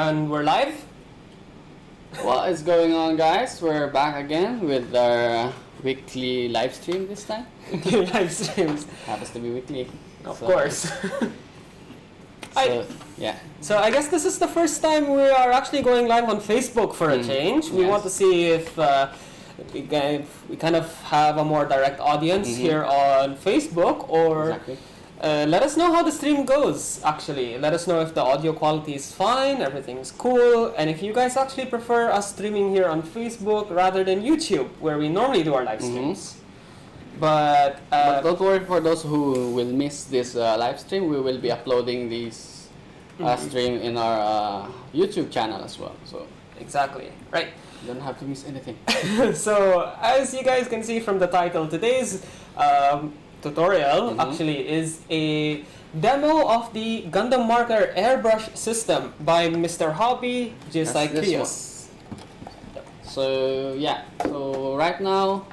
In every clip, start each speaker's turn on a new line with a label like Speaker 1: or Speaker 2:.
Speaker 1: And we're live.
Speaker 2: What is going on, guys? We're back again with our weekly live stream this time.
Speaker 1: Live streams.
Speaker 2: Happens to be weekly.
Speaker 1: Of course.
Speaker 2: Yeah.
Speaker 1: So I guess this is the first time we are actually going live on Facebook for a change. We want to see if we kind of have a more direct audience here on Facebook, or
Speaker 2: Exactly.
Speaker 1: Let us know how the stream goes, actually. Let us know if the audio quality is fine, everything's cool, and if you guys actually prefer us streaming here on Facebook rather than YouTube, where we normally do our live streams. But
Speaker 2: don't worry for those who will miss this live stream. We will be uploading this stream in our YouTube channel as well. So
Speaker 1: exactly, right.
Speaker 2: you don't have to miss anything.
Speaker 1: So as you guys can see from the title, today's tutorial actually is a demo of the Gundam Marker Airbrush system by Mr. Hobby, just like Krios.
Speaker 2: So yeah, so right now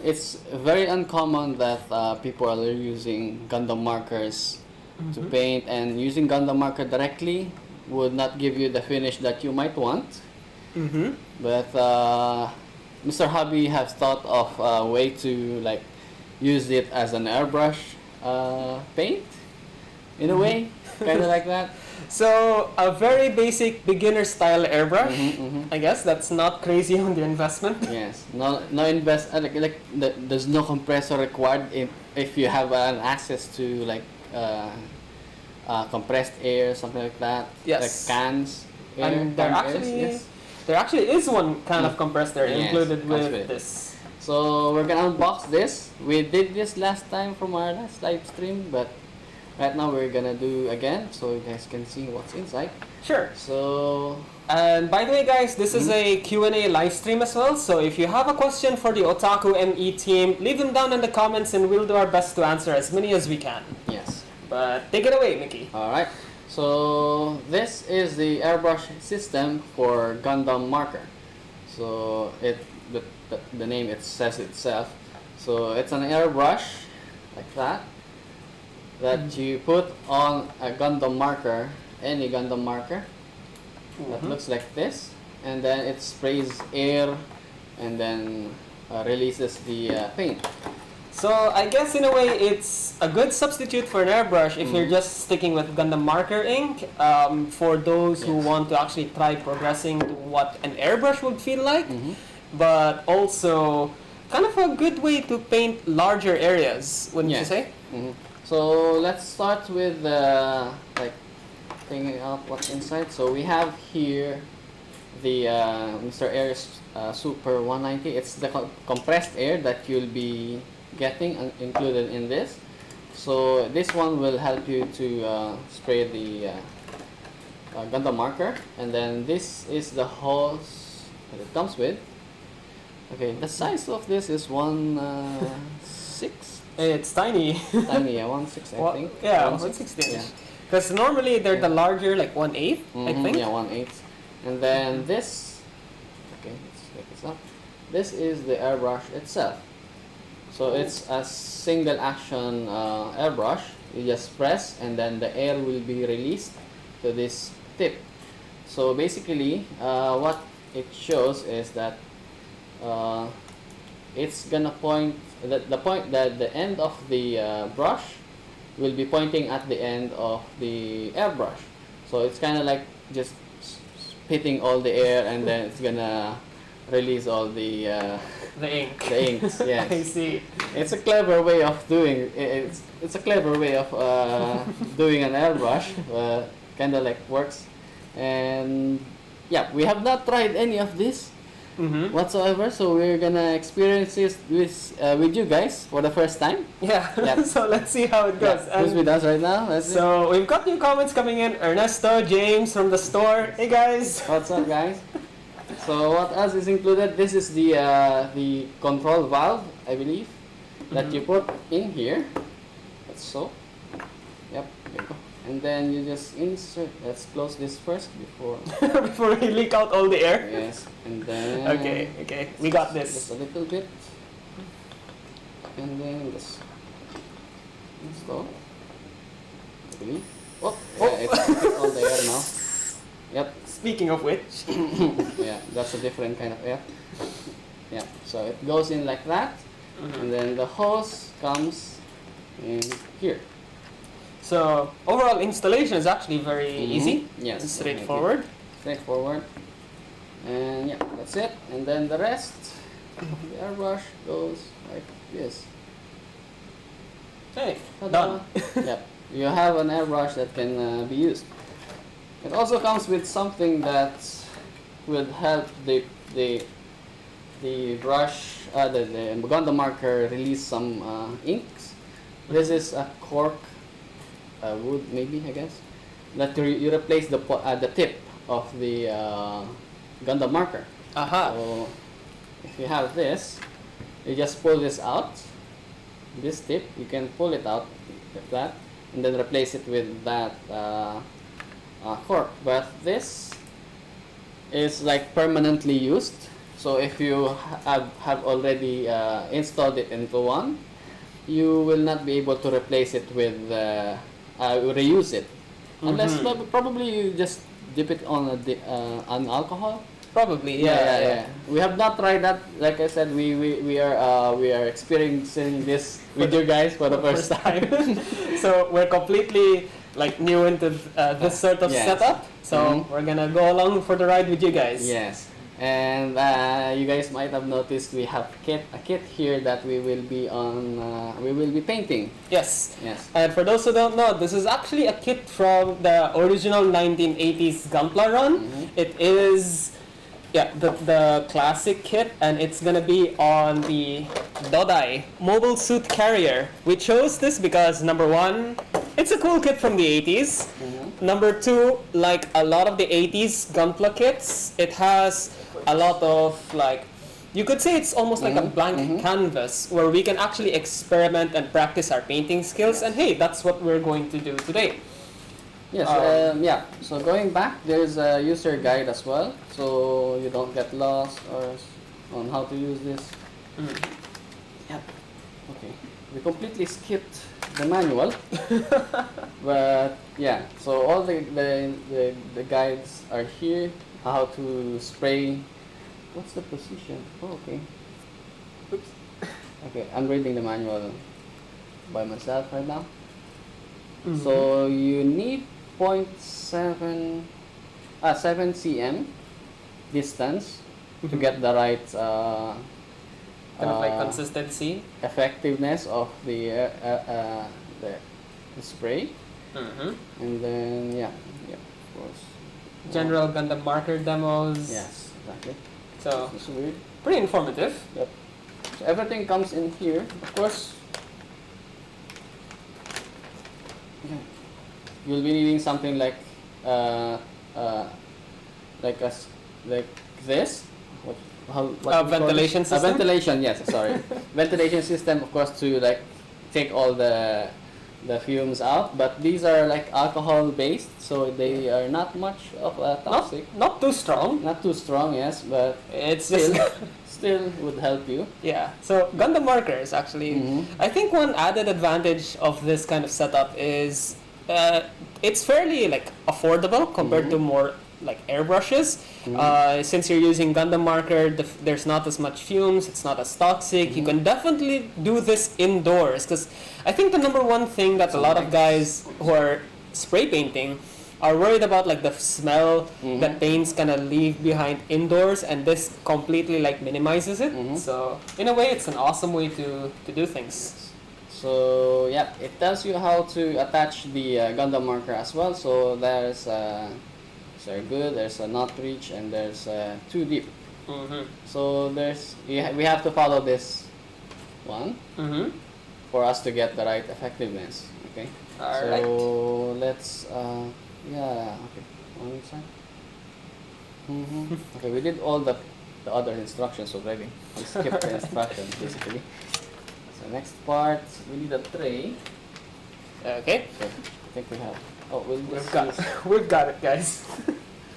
Speaker 2: it's very uncommon that people are using Gundam markers to paint, and using Gundam marker directly would not give you the finish that you might want. But Mr. Hobby has thought of a way to like use it as an airbrush paint in a way, kind of like that.
Speaker 1: So a very basic beginner style airbrush. I guess that's not crazy on the investment.
Speaker 2: Yes, there's no compressor required if you have an access to like compressed air, something like that.
Speaker 1: Yes.
Speaker 2: Like cans.
Speaker 1: And there actually is one kind of compressed air included with this.
Speaker 2: So we're gonna unbox this. We did this last time from our last live stream, but right now we're gonna do again so you guys can see what's inside.
Speaker 1: Sure.
Speaker 2: So,
Speaker 1: and by the way, guys, this is a Q&A live stream as well. So if you have a question for the Otaku ME team, leave them down in the comments and we'll do our best to answer as many as we can.
Speaker 2: yes.
Speaker 1: But take it away, Mickey.
Speaker 2: Alright. So this is the airbrush system for Gundam Marker. So the name it says itself. So it's an airbrush like that you put on a Gundam marker, any Gundam marker that looks like this, and then it sprays air and then releases the paint.
Speaker 1: So I guess in a way it's a good substitute for an airbrush if you're just sticking with Gundam Marker ink. For those who want to actually try progressing to what an airbrush would feel like, but also kind of a good way to paint larger areas, wouldn't you say?
Speaker 2: So let's start with like taking out what's inside. So we have here the Mr. Air Super 190. It's the compressed air that you'll be getting included in this. So this one will help you to spray the Gundam marker, and then this is the hose that it comes with. Okay, the size of this is 1/6.
Speaker 1: It's tiny.
Speaker 2: Tiny, yeah, 1/6 I think.
Speaker 1: Yeah, 1/16. Because normally they're the larger, like 1/8, I think.
Speaker 2: Yeah, 1/8. And then this, okay, let's take this up. This is the airbrush itself. So it's a single action airbrush. You just press and then the air will be released to this tip. So basically what it shows is that it's gonna point the end of the brush will be pointing at the end of the airbrush. So it's kind of like just spitting all the air and then it's gonna release all the
Speaker 1: ink.
Speaker 2: The inks, yes.
Speaker 1: I see.
Speaker 2: It's a clever way of doing it. It's a clever way of doing an airbrush. Kind of like works. And yeah, we have not tried any of this whatsoever. So we're gonna experience this with you guys for the first time.
Speaker 1: Yeah.
Speaker 2: Yep.
Speaker 1: So let's see how it goes.
Speaker 2: Yeah. Who's with us right now?
Speaker 1: So we've got new comments coming in. Ernesto, James from the store. Hey guys.
Speaker 2: What's up, guys? So what else is included? This is the control valve, I believe, that you put in here. That's so. Yep, there you go. And then you just insert. Let's close this first before
Speaker 1: before we leak out all the air.
Speaker 2: Yes, and then
Speaker 1: okay, we got this.
Speaker 2: Just a little bit, and then just install. I believe. Oh, yeah, it's all the air now. Yep.
Speaker 1: Speaking of which,
Speaker 2: Yeah, that's a different kind of F. Yeah, so it goes in like that, and then the hose comes in here.
Speaker 1: so overall installation is actually very easy.
Speaker 2: Yes,
Speaker 1: It's straightforward.
Speaker 2: Straightforward. And yeah, that's it. And then the rest of the airbrush goes like this.
Speaker 1: Hey,
Speaker 2: Ta-da.
Speaker 1: done.
Speaker 2: Yep, you have an airbrush that can be used. It also comes with something that will help the brush, the Gundam marker release some inks. This is a cork, wood maybe, I guess, that you replace the tip of the Gundam marker.
Speaker 1: Aha.
Speaker 2: So if you have this, you just pull this out. This tip, you can pull it out like that, and then replace it with that cork. But this is like permanently used. So if you have already installed it into one, you will not be able to replace it with reuse it, unless probably you just dip it on alcohol.
Speaker 1: Probably,
Speaker 2: Yeah. We have not tried that. Like I said, we are experiencing this with you guys for the first time.
Speaker 1: So we're completely like new into this sort of
Speaker 2: Yes.
Speaker 1: setup. So we're gonna go along for the ride with you guys.
Speaker 2: Yes, and you guys might have noticed we have a kit here that we will be painting.
Speaker 1: Yes.
Speaker 2: Yes.
Speaker 1: And for those who don't know, this is actually a kit from the original 1980s Gunpla run. It is, the classic kit, and it's gonna be on the Dodai mobile suit carrier. We chose this because number one, it's a cool kit from the 80s. Number two, like a lot of the 80s Gunpla kits, it has a lot of like, you could say it's almost like a blank canvas where we can actually experiment and practice our painting skills. And hey, that's what we're going to do today.
Speaker 2: Yes. So going back, there's a user guide as well, so you don't get lost or on how to use this. Yep. Okay. We completely skipped the manual, but yeah. So all the guides are here. How to spray. What's the position? Oh, okay.
Speaker 1: Oops.
Speaker 2: Okay, I'm reading the manual by myself right now. So you need 7 cm distance to get the right
Speaker 1: Kind of like consistency.
Speaker 2: effectiveness of the spray. And then of course.
Speaker 1: General Gundam Marker demos.
Speaker 2: Yes, exactly.
Speaker 1: So
Speaker 2: It's weird.
Speaker 1: pretty informative.
Speaker 2: Yep. So everything comes in here. Of course, you'll be needing something like this. What
Speaker 1: Ventilation system?
Speaker 2: Ventilation, yes. Sorry, ventilation system. Of course, to like take all the fumes out. But these are like alcohol based, so they are not much of a toxic.
Speaker 1: Not too strong.
Speaker 2: Not too strong, yes, but
Speaker 1: It's
Speaker 2: still,
Speaker 1: just
Speaker 2: still would help you.
Speaker 1: yeah. So Gundam markers actually, I think one added advantage of this kind of setup is it's fairly like affordable compared to more like airbrushes. Since you're using Gundam marker, there's not as much fumes. It's not as toxic. You can definitely do this indoors, because I think the number one thing that a lot of guys who are spray painting are worried about, like the smell that paints gonna leave behind indoors, and this completely like minimizes it. So in a way, it's an awesome way to do things.
Speaker 2: So yeah, it tells you how to attach the Gundam marker as well. So there's very good. There's a not reach, and there's too deep. So we have to follow this one for us to get the right effectiveness. Okay.
Speaker 1: Alright.
Speaker 2: So let's okay, one side. Okay, we did all the other instructions already. We skipped the instructions basically. So next part, we need a tray.
Speaker 1: Okay.
Speaker 2: So I think we have. Oh,
Speaker 1: We've got it, guys.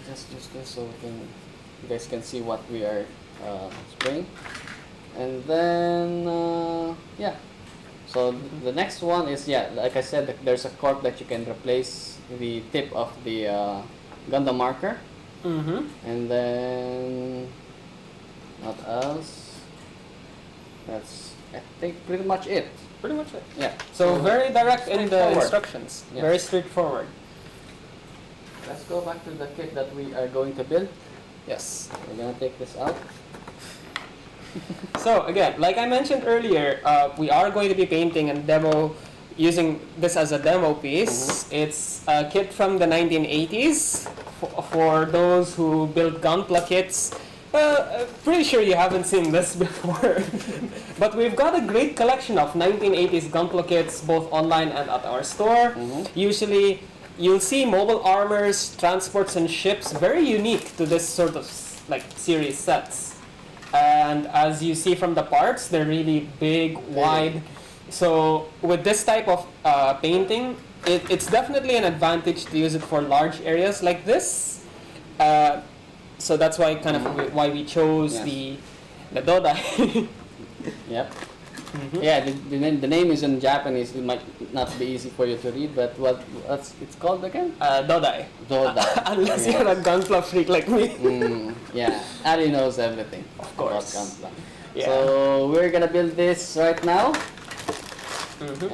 Speaker 2: just use this so you guys can see what we are spraying. And then so the next one is like I said, there's a cork that you can replace the tip of the Gundam Marker,
Speaker 1: Mm-hmm.
Speaker 2: and then what else? That's, I think, pretty much it.
Speaker 1: Pretty much it.
Speaker 2: Yeah.
Speaker 1: So very direct in the
Speaker 2: straightforward.
Speaker 1: instructions.
Speaker 2: Yes.
Speaker 1: Very straightforward.
Speaker 2: Let's go back to the kit that we are going to build.
Speaker 1: Yes.
Speaker 2: We're gonna take this out.
Speaker 1: So again, like I mentioned earlier, we are going to be painting and demo using this as a demo piece. It's a kit from the 1980s for those who build Gunpla kits. Pretty sure you haven't seen this before. But we've got a great collection of 1980s Gunpla kits both online and at our store. Usually you'll see mobile armors, transports and ships, very unique to this sort of like series sets. And as you see from the parts, they're really big, wide. So with this type of painting, it's definitely an advantage to use it for large areas like this. So that's why why we chose the Dodai.
Speaker 2: Yep. Yeah, the name is in Japanese. It might not be easy for you to read, but what's it's called again?
Speaker 1: Dodai.
Speaker 2: Dodai.
Speaker 1: Unless you're a Gunpla freak like me.
Speaker 2: Yeah, Ari knows everything.
Speaker 1: Of course.
Speaker 2: About Gunpla.
Speaker 1: Yeah.
Speaker 2: So we're gonna build this right now,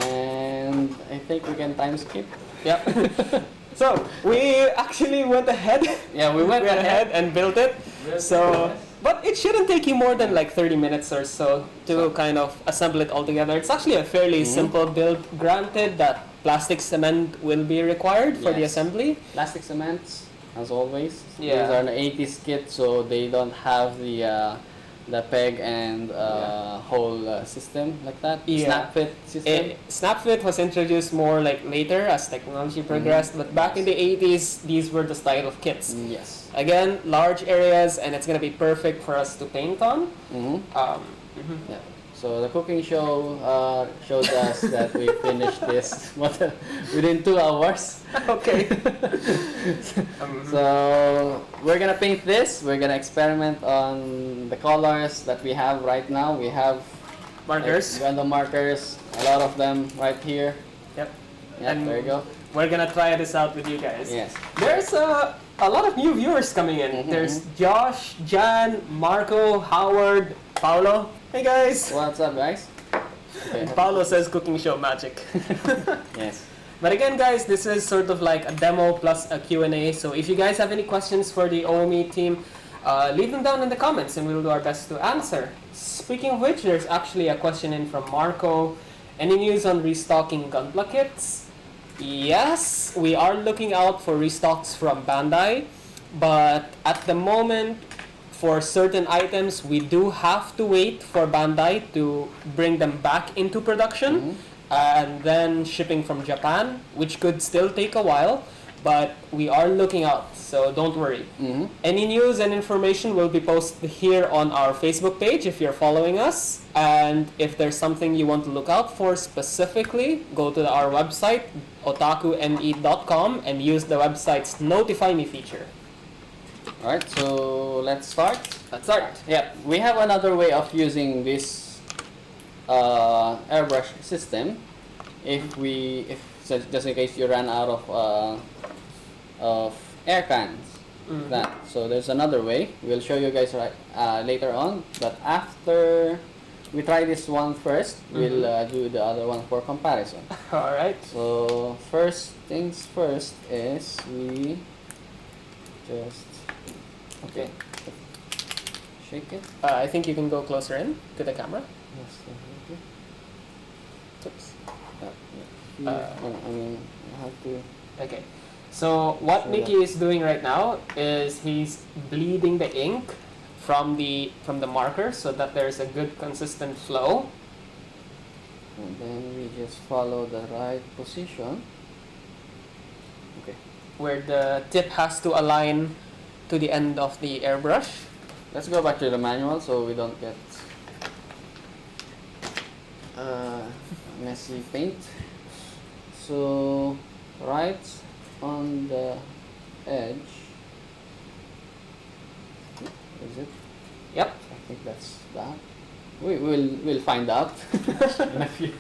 Speaker 2: and I think we can time skip.
Speaker 1: Yep. So we actually went ahead.
Speaker 2: Yeah, we went ahead.
Speaker 1: and built it. So, but it shouldn't take you more than like 30 minutes or so to kind of assemble it all together. It's actually a fairly simple build. Granted that plastic cement will be required for the assembly.
Speaker 2: Plastic cements, as always.
Speaker 1: Yeah.
Speaker 2: These are an 80s kit, so they don't have the peg and hole system like that.
Speaker 1: Yeah.
Speaker 2: Snap fit system.
Speaker 1: Snap fit was introduced more like later as technology progressed, but back in the 80s, these were the style of kits.
Speaker 2: Yes.
Speaker 1: Again, large areas, and it's gonna be perfect for us to paint on.
Speaker 2: Yeah. So the cooking show showed us that we finished this within 2 hours.
Speaker 1: Okay.
Speaker 2: So we're gonna paint this. We're gonna experiment on the colors that we have right now. We have
Speaker 1: Markers.
Speaker 2: Gundam markers, a lot of them right here.
Speaker 1: Yep.
Speaker 2: Yeah,
Speaker 1: And
Speaker 2: there you go.
Speaker 1: We're gonna try this out with you guys.
Speaker 2: Yes.
Speaker 1: There's a lot of new viewers coming in. There's Josh, Jan, Marco, Howard, Paolo. Hey guys.
Speaker 2: What's up, guys? Okay.
Speaker 1: And Paolo says cooking show magic.
Speaker 2: Yes.
Speaker 1: But again, guys, this is sort of like a demo plus a Q&A. So if you guys have any questions for the OME team, leave them down in the comments and we'll do our best to answer. Speaking of which, there's actually a question in from Marco. Any news on restocking Gunpla kits? Yes, we are looking out for restocks from Bandai, but at the moment, for certain items, we do have to wait for Bandai to bring them back into production and then shipping from Japan, which could still take a while, but we are looking out, so don't worry. Any news and information will be posted here on our Facebook page if you're following us, and if there's something you want to look out for specifically, go to our website, otakume.com, and use the website's Notify Me feature.
Speaker 2: Alright, so let's start.
Speaker 1: Let's start.
Speaker 2: Yeah, we have another way of using this airbrush system. If so just in case you ran out of air cans, that. So there's another way. We'll show you guys later on. But after we try this one first, we'll do the other one for comparison.
Speaker 1: All right.
Speaker 2: So first things first is we just shake it.
Speaker 1: I think you can go closer in to the camera.
Speaker 2: Yes, definitely.
Speaker 1: Oops.
Speaker 2: I mean, I have to.
Speaker 1: Okay. So what
Speaker 2: So
Speaker 1: Mickey is doing right now is he's bleeding the ink from the marker so that there's a good consistent flow.
Speaker 2: And then we just follow the right position. Okay.
Speaker 1: Where the tip has to align to the end of the airbrush.
Speaker 2: Let's go back to the manual so we don't get messy paint. So right on the edge, is it?
Speaker 1: Yep.
Speaker 2: I think that's that. We'll find out in a few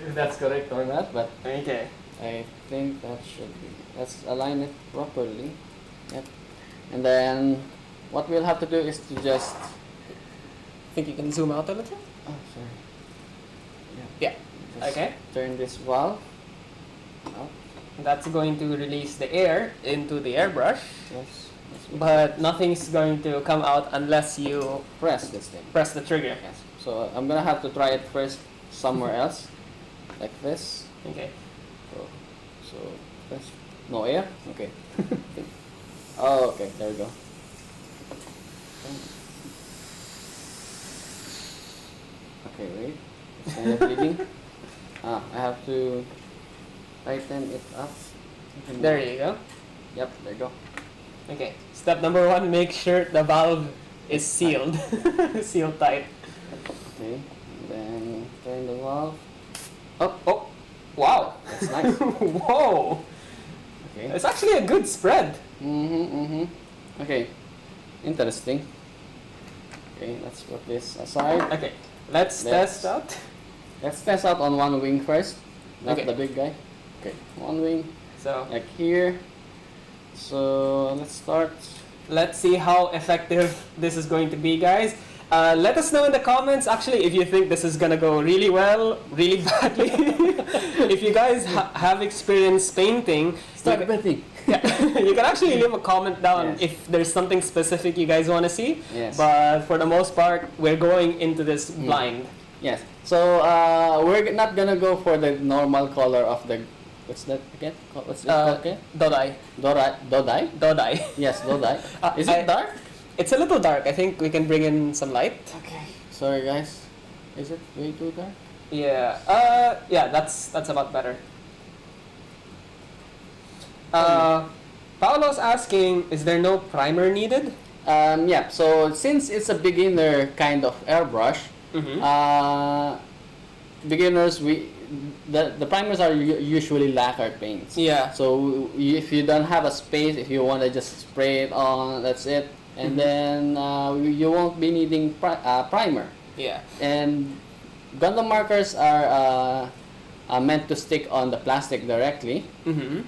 Speaker 2: if that's correct or not. But
Speaker 1: Okay.
Speaker 2: I think that should be. Let's align it properly. Yep. And then what we'll have to do is to just.
Speaker 1: I think you can zoom out a little.
Speaker 2: Oh, sorry.
Speaker 1: Yeah.
Speaker 2: Just
Speaker 1: Okay.
Speaker 2: turn this valve up.
Speaker 1: That's going to release the air into the airbrush,
Speaker 2: Yes.
Speaker 1: but nothing's going to come out unless you
Speaker 2: Press this thing.
Speaker 1: press the trigger.
Speaker 2: Yes. So I'm gonna have to try it first somewhere else, like this.
Speaker 1: Okay.
Speaker 2: So this. No air. Okay. Oh, okay. There we go. Okay, wait. It's kind of bleeding. I have to tighten it up.
Speaker 1: There you go.
Speaker 2: Yep, there you go.
Speaker 1: Okay. Step number 1: make sure the valve is sealed, sealed tight.
Speaker 2: Okay, and then turn the valve.
Speaker 1: Oh, oh, wow!
Speaker 2: That's nice.
Speaker 1: Whoa!
Speaker 2: Okay.
Speaker 1: It's actually a good spread.
Speaker 2: Okay, interesting. Okay, let's put this aside.
Speaker 1: Okay, let's test out.
Speaker 2: Let's test out on one wing first, not
Speaker 1: Okay.
Speaker 2: the big guy. Okay, one wing,
Speaker 1: So
Speaker 2: like here. So let's start.
Speaker 1: let's see how effective this is going to be, guys. Let us know in the comments, actually, if you think this is gonna go really well, really badly. If you guys have experience painting,
Speaker 2: Start breathing.
Speaker 1: yeah, you can actually leave a comment down
Speaker 2: Yes.
Speaker 1: if there's something specific you guys want to see.
Speaker 2: Yes.
Speaker 1: But for the most part, we're going into this blind.
Speaker 2: Yes. So we're not gonna go for the normal color of the. What's that again? What's it called again?
Speaker 1: Dodai.
Speaker 2: Dodai.
Speaker 1: Dodai.
Speaker 2: Yes, Dodai. Is
Speaker 1: I-
Speaker 2: it dark?
Speaker 1: It's a little dark. I think we can bring in some light.
Speaker 2: Okay. Sorry, guys. Is it way too dark?
Speaker 1: Yeah. Yeah. That's about better. Paolo's asking, is there no primer needed?
Speaker 2: Yeah. So since it's a beginner kind of airbrush, beginners the primers are usually lacquered paints.
Speaker 1: Yeah.
Speaker 2: So if you don't have a space, if you want to just spray it on, that's it. And then you won't be needing primer.
Speaker 1: Yeah.
Speaker 2: And Gundam markers are meant to stick on the plastic directly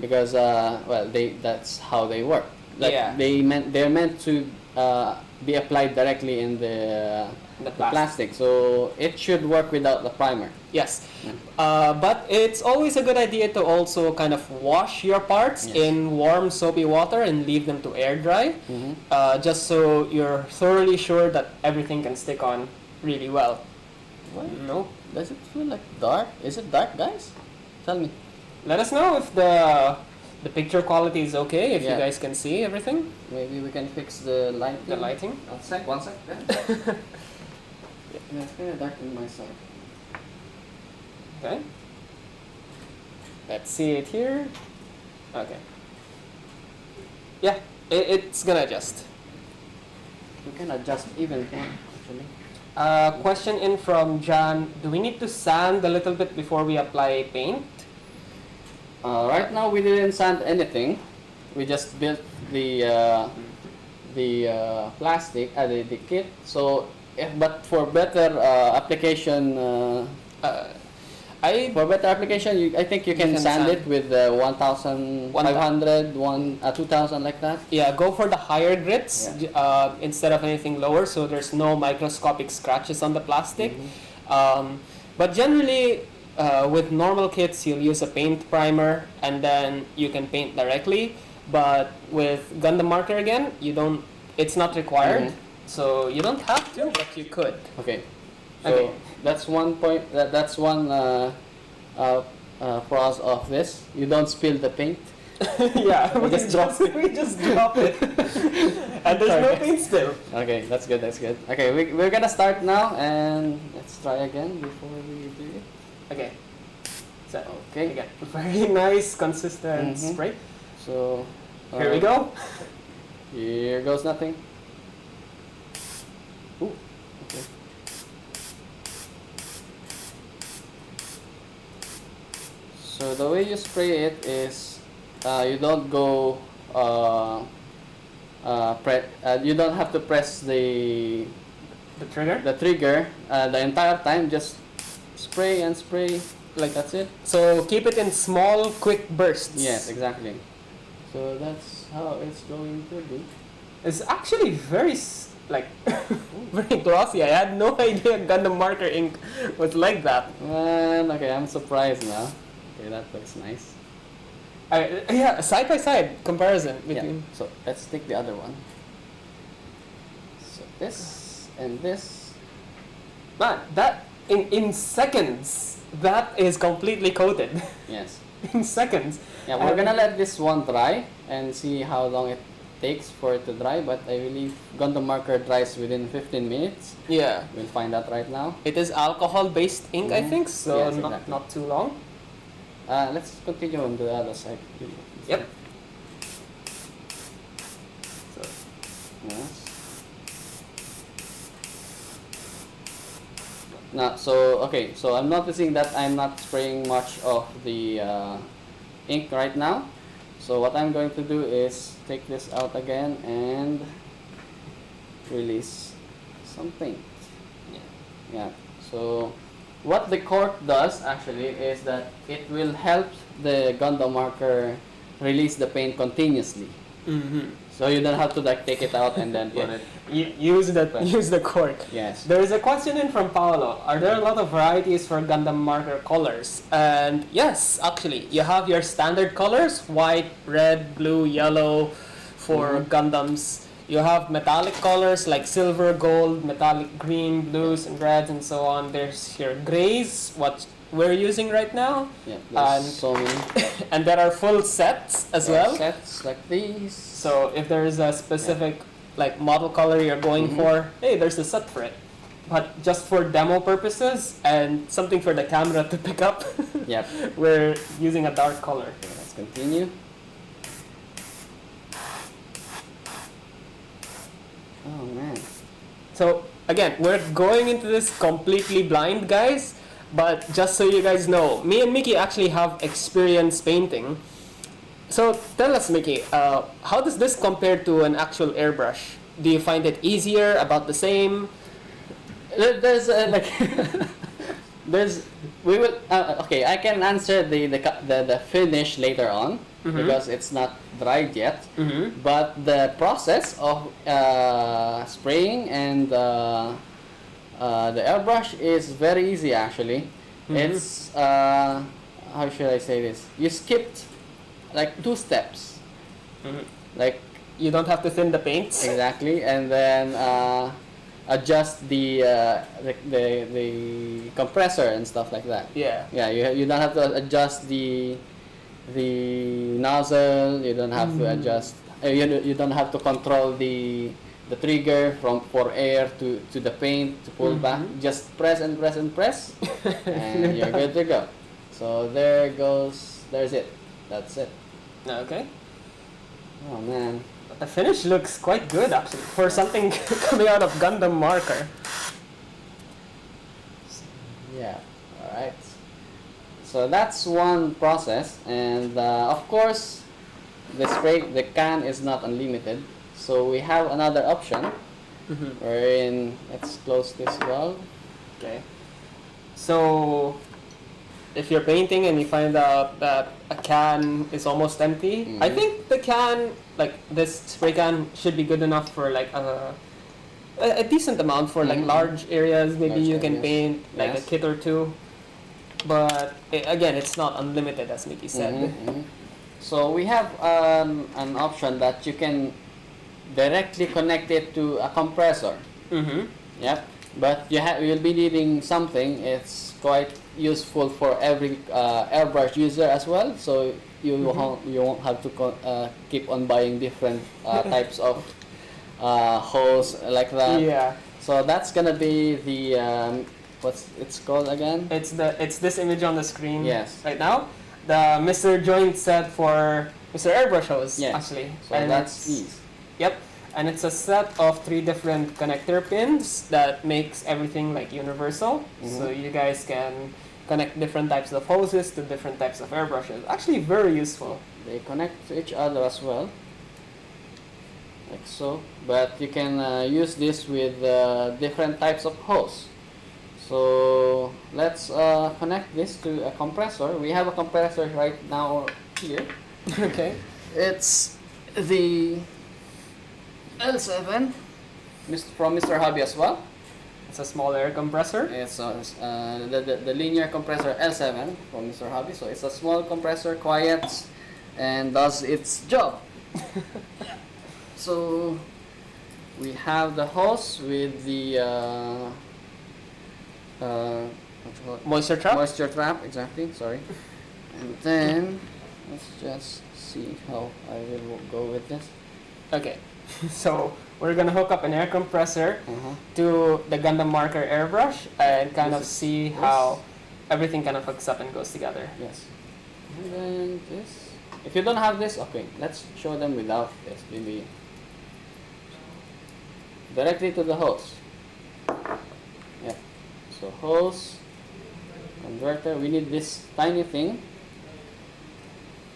Speaker 2: because well that's how they work. Like
Speaker 1: Yeah.
Speaker 2: they're meant to be applied directly in the plastic, so it should work without the primer.
Speaker 1: Yes. But it's always a good idea to also kind of wash your parts
Speaker 2: Yes.
Speaker 1: in warm soapy water and leave them to air dry, just so you're thoroughly sure that everything can stick on really well.
Speaker 2: What?
Speaker 1: No.
Speaker 2: Does it feel like dark? Is it dark, guys? Tell me.
Speaker 1: Let us know if the picture quality is okay, if you
Speaker 2: Yeah.
Speaker 1: guys can see everything,
Speaker 2: Maybe we can fix the light.
Speaker 1: the lighting.
Speaker 2: One sec. Yeah, it's kind of dark on my side.
Speaker 1: Okay. Let's see it here. Okay. Yeah, it's gonna adjust.
Speaker 2: We can adjust even more, actually.
Speaker 1: Question in from John. Do we need to sand a little bit before we apply paint?
Speaker 2: Right now we didn't sand anything. We just built the plastic, the kit. So, but for better application, for better application, I think you can sand it with 1,500, 2,000 like that.
Speaker 1: Yeah, go for the higher grits instead of anything lower, so there's no microscopic scratches on the plastic. But generally, with normal kits, you'll use a paint primer and then you can paint directly. But with Gundam Marker again, you don't. It's not required, so you don't have to, but you could.
Speaker 2: Okay. So
Speaker 1: Okay.
Speaker 2: that's one point. That's one pros of this. You don't spill the paint.
Speaker 1: Yeah, we
Speaker 2: just drop it.
Speaker 1: we just drop it, and there's no
Speaker 2: Sorry.
Speaker 1: paint spill.
Speaker 2: Okay, that's good. That's good. Okay, we're gonna start now, and let's try again before we do it.
Speaker 1: Okay. So
Speaker 2: Okay.
Speaker 1: again, very nice, consistent spray.
Speaker 2: So
Speaker 1: Here we go.
Speaker 2: Here goes nothing. Ooh. Okay. So the way you spray it is, you don't go. You don't have to press the
Speaker 1: The trigger.
Speaker 2: the entire time. Just spray and spray. Like that's it.
Speaker 1: So keep it in small, quick bursts.
Speaker 2: Yes, exactly. So that's how it's going to be.
Speaker 1: It's actually like very glossy. I had no idea Gundam Marker ink was like that.
Speaker 2: And okay, I'm surprised now. Okay, that looks nice.
Speaker 1: Yeah, side by side comparison
Speaker 2: Yeah.
Speaker 1: between.
Speaker 2: So let's take the other one. So this and this.
Speaker 1: Man, that in seconds, that is completely coated.
Speaker 2: Yes.
Speaker 1: In seconds.
Speaker 2: Yeah, we're gonna let this one dry and see how long it takes for it to dry, but I believe Gundam Marker dries within 15 minutes.
Speaker 1: Yeah.
Speaker 2: We'll find out right now.
Speaker 1: It is alcohol-based ink, I think, so
Speaker 2: Yes,
Speaker 1: not
Speaker 2: exactly.
Speaker 1: not too long.
Speaker 2: Let's continue on the other side.
Speaker 1: Yep.
Speaker 2: So, yes. Now, so I'm noticing that I'm not spraying much of the ink right now. So what I'm going to do is take this out again and release some paint. Yeah. So what the cork does actually is that it will help the Gundam Marker release the paint continuously.
Speaker 1: Mm-hmm.
Speaker 2: So you don't have to like take it out and then put it.
Speaker 1: Use the cork.
Speaker 2: Yes.
Speaker 1: There is a question in from Paolo. Are there a lot of varieties for Gundam Marker colors? And yes, actually, you have your standard colors: white, red, blue, yellow for Gundams. You have metallic colors like silver, gold, metallic green, blues, and reds, and so on. There's your grays, what we're using right now.
Speaker 2: Yeah.
Speaker 1: And
Speaker 2: There's so many
Speaker 1: and there are full sets as well.
Speaker 2: sets like these.
Speaker 1: So if there is a specific like model color you're going for, hey, there's a set for it. But just for demo purposes and something for the camera to pick up,
Speaker 2: Yep.
Speaker 1: we're using a dark color.
Speaker 2: Okay, let's continue. Oh man.
Speaker 1: So again, we're going into this completely blind, guys. But just so you guys know, me and Mickey actually have experience painting. So tell us, Mickey, how does this compare to an actual airbrush? Do you find it easier, about the same?
Speaker 2: There's like there's we will okay, I can answer the finish later on because it's not dried yet.
Speaker 1: Mm-hmm.
Speaker 2: But the process of spraying and the airbrush is very easy actually. It's how should I say this? You skipped like 2 steps. Like
Speaker 1: You don't have to thin the paints.
Speaker 2: exactly, and then adjust the compressor and stuff like that.
Speaker 1: Yeah.
Speaker 2: Yeah, you don't have to adjust the nozzle. You don't have to adjust. You don't have to control the trigger for air to the paint to pull back. Just press and press and press, and you're good to go. So there goes. There's it. That's it.
Speaker 1: Okay.
Speaker 2: Oh man.
Speaker 1: But the finish looks quite good actually for something coming out of Gundam Marker.
Speaker 2: Yeah. All right. So that's one process, and of course, the can is not unlimited. So we have another option. Wherein let's close this valve.
Speaker 1: Okay. So if you're painting and you find out that a can is almost empty, I think the can, like this spray can, should be good enough for like a decent amount for like large areas. Maybe
Speaker 2: Large
Speaker 1: you can
Speaker 2: areas.
Speaker 1: paint like a
Speaker 2: Yes.
Speaker 1: kit or two. But again, it's not unlimited, as Mickey said.
Speaker 2: So we have an option that you can directly connect it to a compressor. Yep. But you'll be needing something. It's quite useful for every airbrush user as well. So you won't have to keep on buying different types of hose like that.
Speaker 1: Yeah.
Speaker 2: So that's gonna be the what's it's called again?
Speaker 1: It's this image on the screen
Speaker 2: Yes.
Speaker 1: right now. The Mr. Joint set for Mr. Airbrush hose,
Speaker 2: Yes.
Speaker 1: actually.
Speaker 2: So
Speaker 1: And
Speaker 2: that's
Speaker 1: it's-
Speaker 2: these.
Speaker 1: Yep. And it's a set of 3 different connector pins that makes everything like universal. So you guys can connect different types of hoses to different types of airbrushes. Actually very useful.
Speaker 2: They connect to each other as well, like so. But you can use this with different types of hose. So let's connect this to a compressor. We have a compressor right now here.
Speaker 1: Okay.
Speaker 2: It's the L7 from Mr. Hobby as well.
Speaker 1: It's a small air compressor.
Speaker 2: It's the linear compressor L7 from Mr. Hobby. So it's a small compressor, quiet, and does its job. So we have the hose with the what you call it?
Speaker 1: Moisture trap.
Speaker 2: Moisture trap, exactly. Sorry. And then let's just see how I will go with this.
Speaker 1: Okay, so we're gonna hook up an air compressor
Speaker 2: Uh-huh.
Speaker 1: to the Gundam Marker Airbrush and kind
Speaker 2: This
Speaker 1: of
Speaker 2: is-
Speaker 1: see
Speaker 2: this.
Speaker 1: how everything kind of hooks up and goes together.
Speaker 2: Yes. And then this. If you don't have this, okay, let's show them without this. Maybe directly to the hose. Yeah. So hose, converter. We need this tiny thing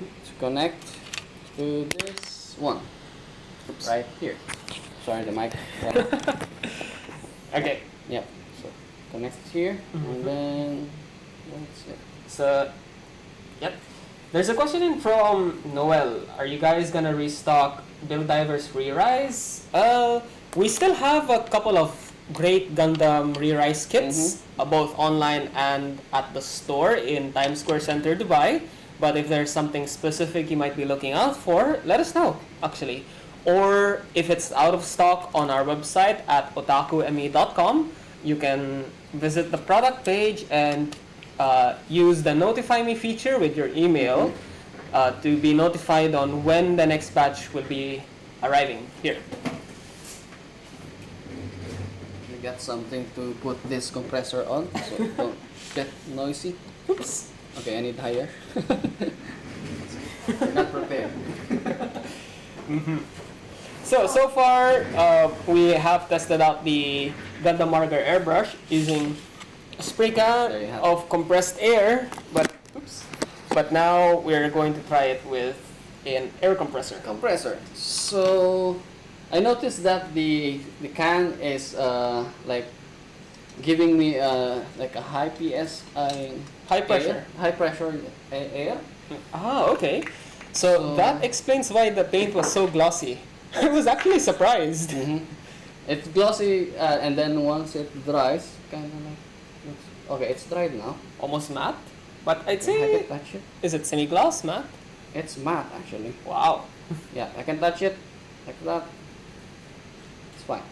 Speaker 2: to connect to this one. Right here. Sorry, the mic.
Speaker 1: Okay,
Speaker 2: Yep. So connect it here,
Speaker 1: Mhm.
Speaker 2: and then that's it.
Speaker 1: so yep. There's a question in from Noel. Are you guys gonna restock Build Divers Re-Rise? We still have a couple of great Gundam Re-Rise kits, both online and at the store in Times Square Center, Dubai. But if there's something specific you might be looking out for, let us know, actually. Or if it's out of stock on our website at otakume.com, you can visit the product page and use the notify me feature with your email to be notified on when the next batch will be arriving here.
Speaker 2: We got something to put this compressor on, so don't get noisy.
Speaker 1: Oops.
Speaker 2: Okay, I need higher. We're not prepared.
Speaker 1: So far, we have tested out the Gundam Marker Airbrush using a spray
Speaker 2: There you
Speaker 1: can
Speaker 2: have
Speaker 1: of compressed air, but now we're going to try it with an air compressor.
Speaker 2: Compressor. So I noticed that the can is like giving me like a high PSI
Speaker 1: High pressure.
Speaker 2: high pressure air.
Speaker 1: Ah, okay. So that explains why the paint was so glossy. I was actually surprised.
Speaker 2: It's glossy, and then once it dries, kind of like okay, it's dried now.
Speaker 1: Almost matte, but I'd
Speaker 2: I
Speaker 1: say,
Speaker 2: can touch it.
Speaker 1: is it semi-gloss matte?
Speaker 2: It's matte actually.
Speaker 1: Wow.
Speaker 2: Yeah, I can touch it like that. It's fine.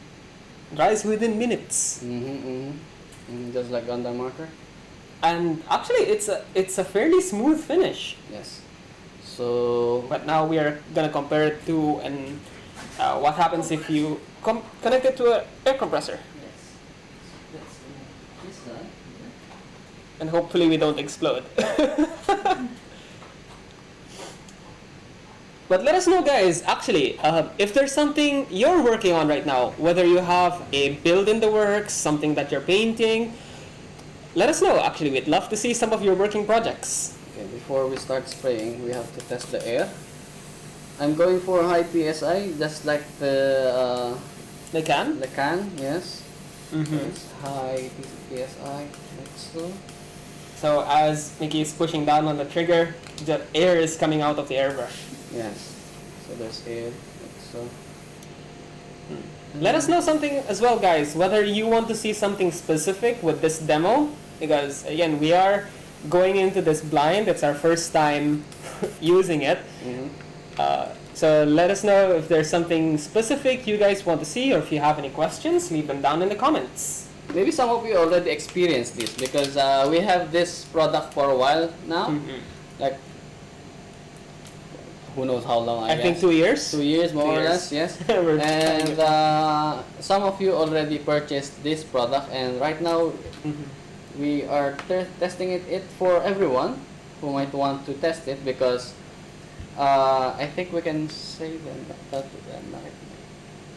Speaker 1: Dries within minutes.
Speaker 2: Just like Gundam Marker.
Speaker 1: And actually, it's a fairly smooth finish.
Speaker 2: Yes. So
Speaker 1: But now we are gonna compare it to what happens if you connect it to an air compressor,
Speaker 2: yes, that's this side.
Speaker 1: and hopefully we don't explode. But let us know, guys, actually, if there's something you're working on right now, whether you have a build in the works, something that you're painting, let us know. Actually, we'd love to see some of your working projects.
Speaker 2: Okay, before we start spraying, we have to test the air. I'm going for high PSI, just like the
Speaker 1: can?
Speaker 2: can. Yes.
Speaker 1: Mm-hmm.
Speaker 2: It's high PSI. Like so.
Speaker 1: So as Mickey is pushing down on the trigger, the air is coming out of the airbrush.
Speaker 2: Yes. So there's air. Like so.
Speaker 1: Let us know something as well, guys, whether you want to see something specific with this demo, because again, we are going into this blind. It's our first time using it. So let us know if there's something specific you guys want to see, or if you have any questions, leave them down in the comments.
Speaker 2: Maybe some of you already experienced this because we have this product for a while now. Like who knows how long? I
Speaker 1: think
Speaker 2: guess.
Speaker 1: 2 years.
Speaker 2: 2 years, more
Speaker 1: 2
Speaker 2: or
Speaker 1: years.
Speaker 2: less, yes.
Speaker 1: We're
Speaker 2: And some of you already purchased this product, and right now we are testing it for everyone who might want to test it because I think we can say that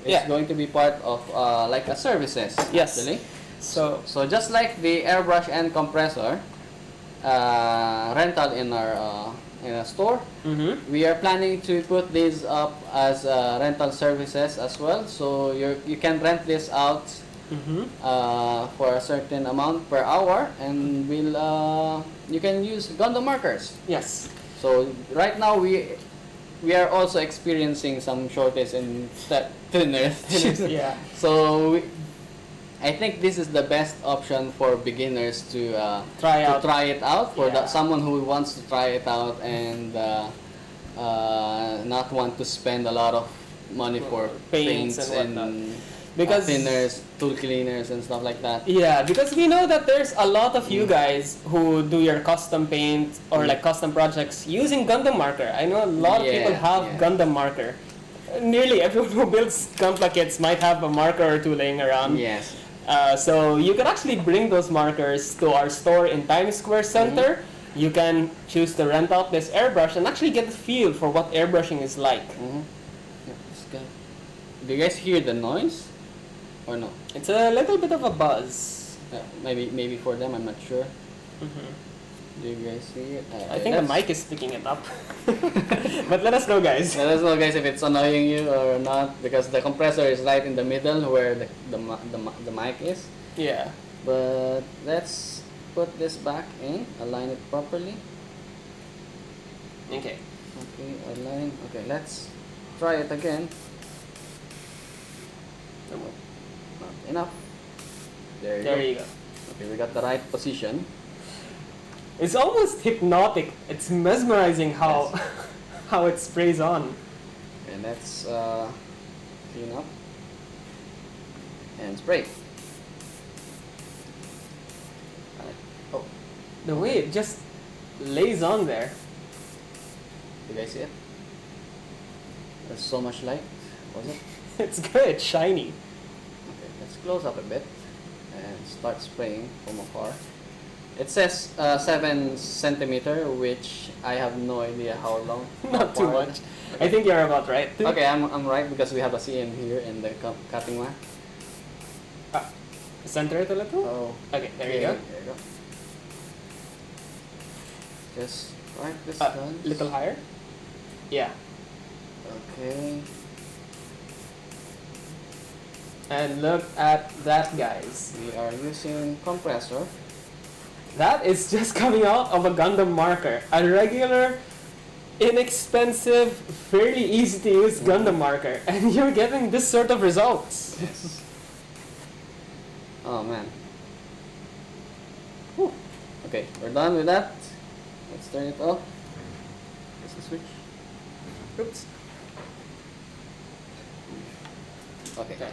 Speaker 2: it's going to be part of like a services.
Speaker 1: Yes.
Speaker 2: Actually.
Speaker 1: So
Speaker 2: So just like the airbrush and compressor rental in our in a store, we are planning to put these up as rental services as well. So you can rent this out for a certain amount per hour, and you can use Gundam markers.
Speaker 1: yes.
Speaker 2: So right now we we are also experiencing some shortage in thinners.
Speaker 1: Yeah.
Speaker 2: So I think this is the best option for beginners to
Speaker 1: Try out.
Speaker 2: try it out for
Speaker 1: Yeah.
Speaker 2: someone who wants to try it out and not want to spend a lot of money for
Speaker 1: Paints
Speaker 2: paints
Speaker 1: and whatnot.
Speaker 2: and
Speaker 1: Because
Speaker 2: thinners, tool cleaners and stuff like that.
Speaker 1: yeah, because we know that there's a lot of you guys who do your custom paint or like custom projects using Gundam Marker. I know a lot of people
Speaker 2: Yeah,
Speaker 1: have
Speaker 2: yeah.
Speaker 1: Gundam Marker. Nearly everyone who builds Gunpla kits might have a marker or two laying around.
Speaker 2: Yes.
Speaker 1: So you can actually bring those markers to our store in Times Square Center. You can choose to rent out this airbrush and actually get a feel for what airbrushing is like.
Speaker 2: Yeah, this guy. Do you guys hear the noise or no?
Speaker 1: It's a little bit of a buzz.
Speaker 2: Maybe for them, I'm not sure.
Speaker 1: Mhm.
Speaker 2: Do you guys see it?
Speaker 1: I think the mic is picking it up. But let us know, guys.
Speaker 2: Let us know, guys, if it's annoying you or not, because the compressor is right in the middle where the mic is.
Speaker 1: Yeah.
Speaker 2: But let's put this back in, align it properly.
Speaker 1: Okay.
Speaker 2: Okay, align. Okay, let's try it again. Not enough. There you go.
Speaker 1: go.
Speaker 2: Okay, we got the right position.
Speaker 1: It's almost hypnotic. It's mesmerizing how how it sprays on.
Speaker 2: And let's clean up and spray. Oh,
Speaker 1: The way it just lays on there.
Speaker 2: you guys see it? There's so much light. Was it?
Speaker 1: It's good. It's shiny.
Speaker 2: Okay, let's close up a bit and start spraying from afar. It says 7 centimeter, which I have no idea how long.
Speaker 1: Not too
Speaker 2: far.
Speaker 1: much. I think you're about right. Too.
Speaker 2: Okay, I'm right because we have a CM here in the cutting mat.
Speaker 1: Center it a little.
Speaker 2: Oh,
Speaker 1: Okay, there you go.
Speaker 2: There you go. Just right this
Speaker 1: A
Speaker 2: done.
Speaker 1: little higher. Yeah.
Speaker 2: Okay.
Speaker 1: And look at that, guys.
Speaker 2: We are using compressor.
Speaker 1: That is just coming out of a Gundam Marker. A regular, inexpensive, fairly easy to use Gundam Marker. And you're getting this sort of results.
Speaker 2: Yes. Oh man.
Speaker 1: Whew.
Speaker 2: Okay, we're done with that. Let's turn it off. Press the switch.
Speaker 1: Oops.
Speaker 2: Okay.